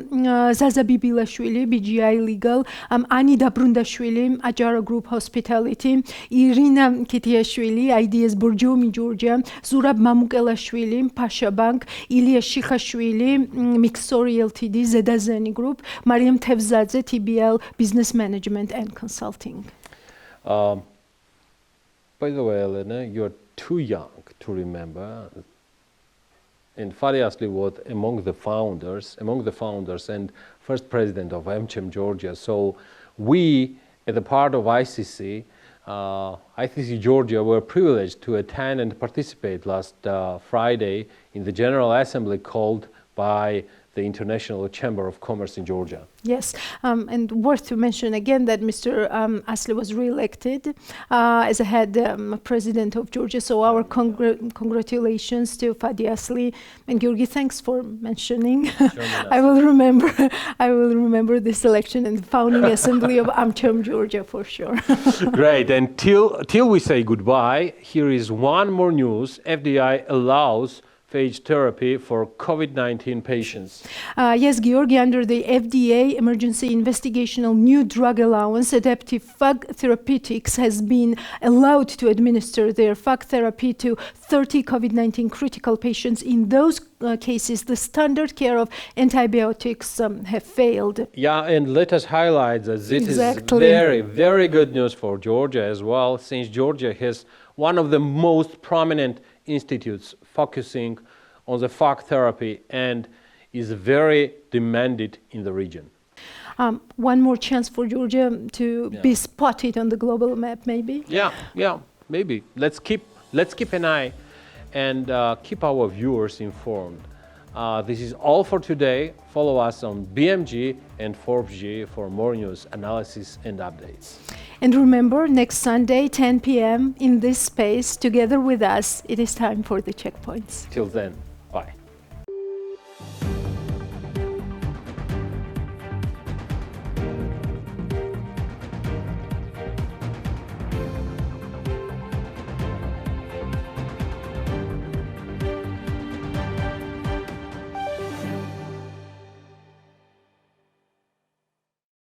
Zaza Bibilashvili, BGI Legal, Ani Dabrundashvili, Ajara Group Hospitality, Irina Kitiashvili, IDS Borjomi Georgia, Zurab Mamukelashvili, Pasha Bank, Ilya Shikhashvili, Mixori Ltd, Zedazeni Group, Mariam Tevzadze, TBL Business Management and Consulting. By the way, Elena, you're too young to remember. And Fadi Asli was among the founders and first president of AmCham Georgia. So we, as a part of ICC Georgia, were privileged to attend and participate last Friday in the General Assembly called by the International Chamber of Commerce in Georgia. Yes, and worth to mention again that Mr. Asli was re-elected as a head president of Georgia. So our congratulations to Fadi Asli and Georgi. Thanks for mentioning. I will remember this election and the founding assembly of AmCham Georgia for sure. Great. And till we say goodbye, here is one more news. FDI allows phage therapy for COVID-19 patients. Yes, Georgi, under the FDA Emergency Investigational New Drug Allowance, Adaptive Phage Therapeutics has been allowed to administer their phage therapy to 30 COVID-19 critical patients. In those cases, the standard care of antibiotics have failed. Yeah, and let us highlight that this is very, very good news for Georgia as well, since Georgia has one of the most prominent institutes focusing on the phage therapy and is very demanded in the region. One more chance for Georgia to be spotted on the global map, maybe? Yeah, maybe. Let's keep an eye and keep our viewers informed. This is all for today. Follow us on BMG and ForbesG for more news, analysis, and updates. And remember, next Sunday, 10 p.m. in this space, together with us, it is time for the checkpoints. Till then.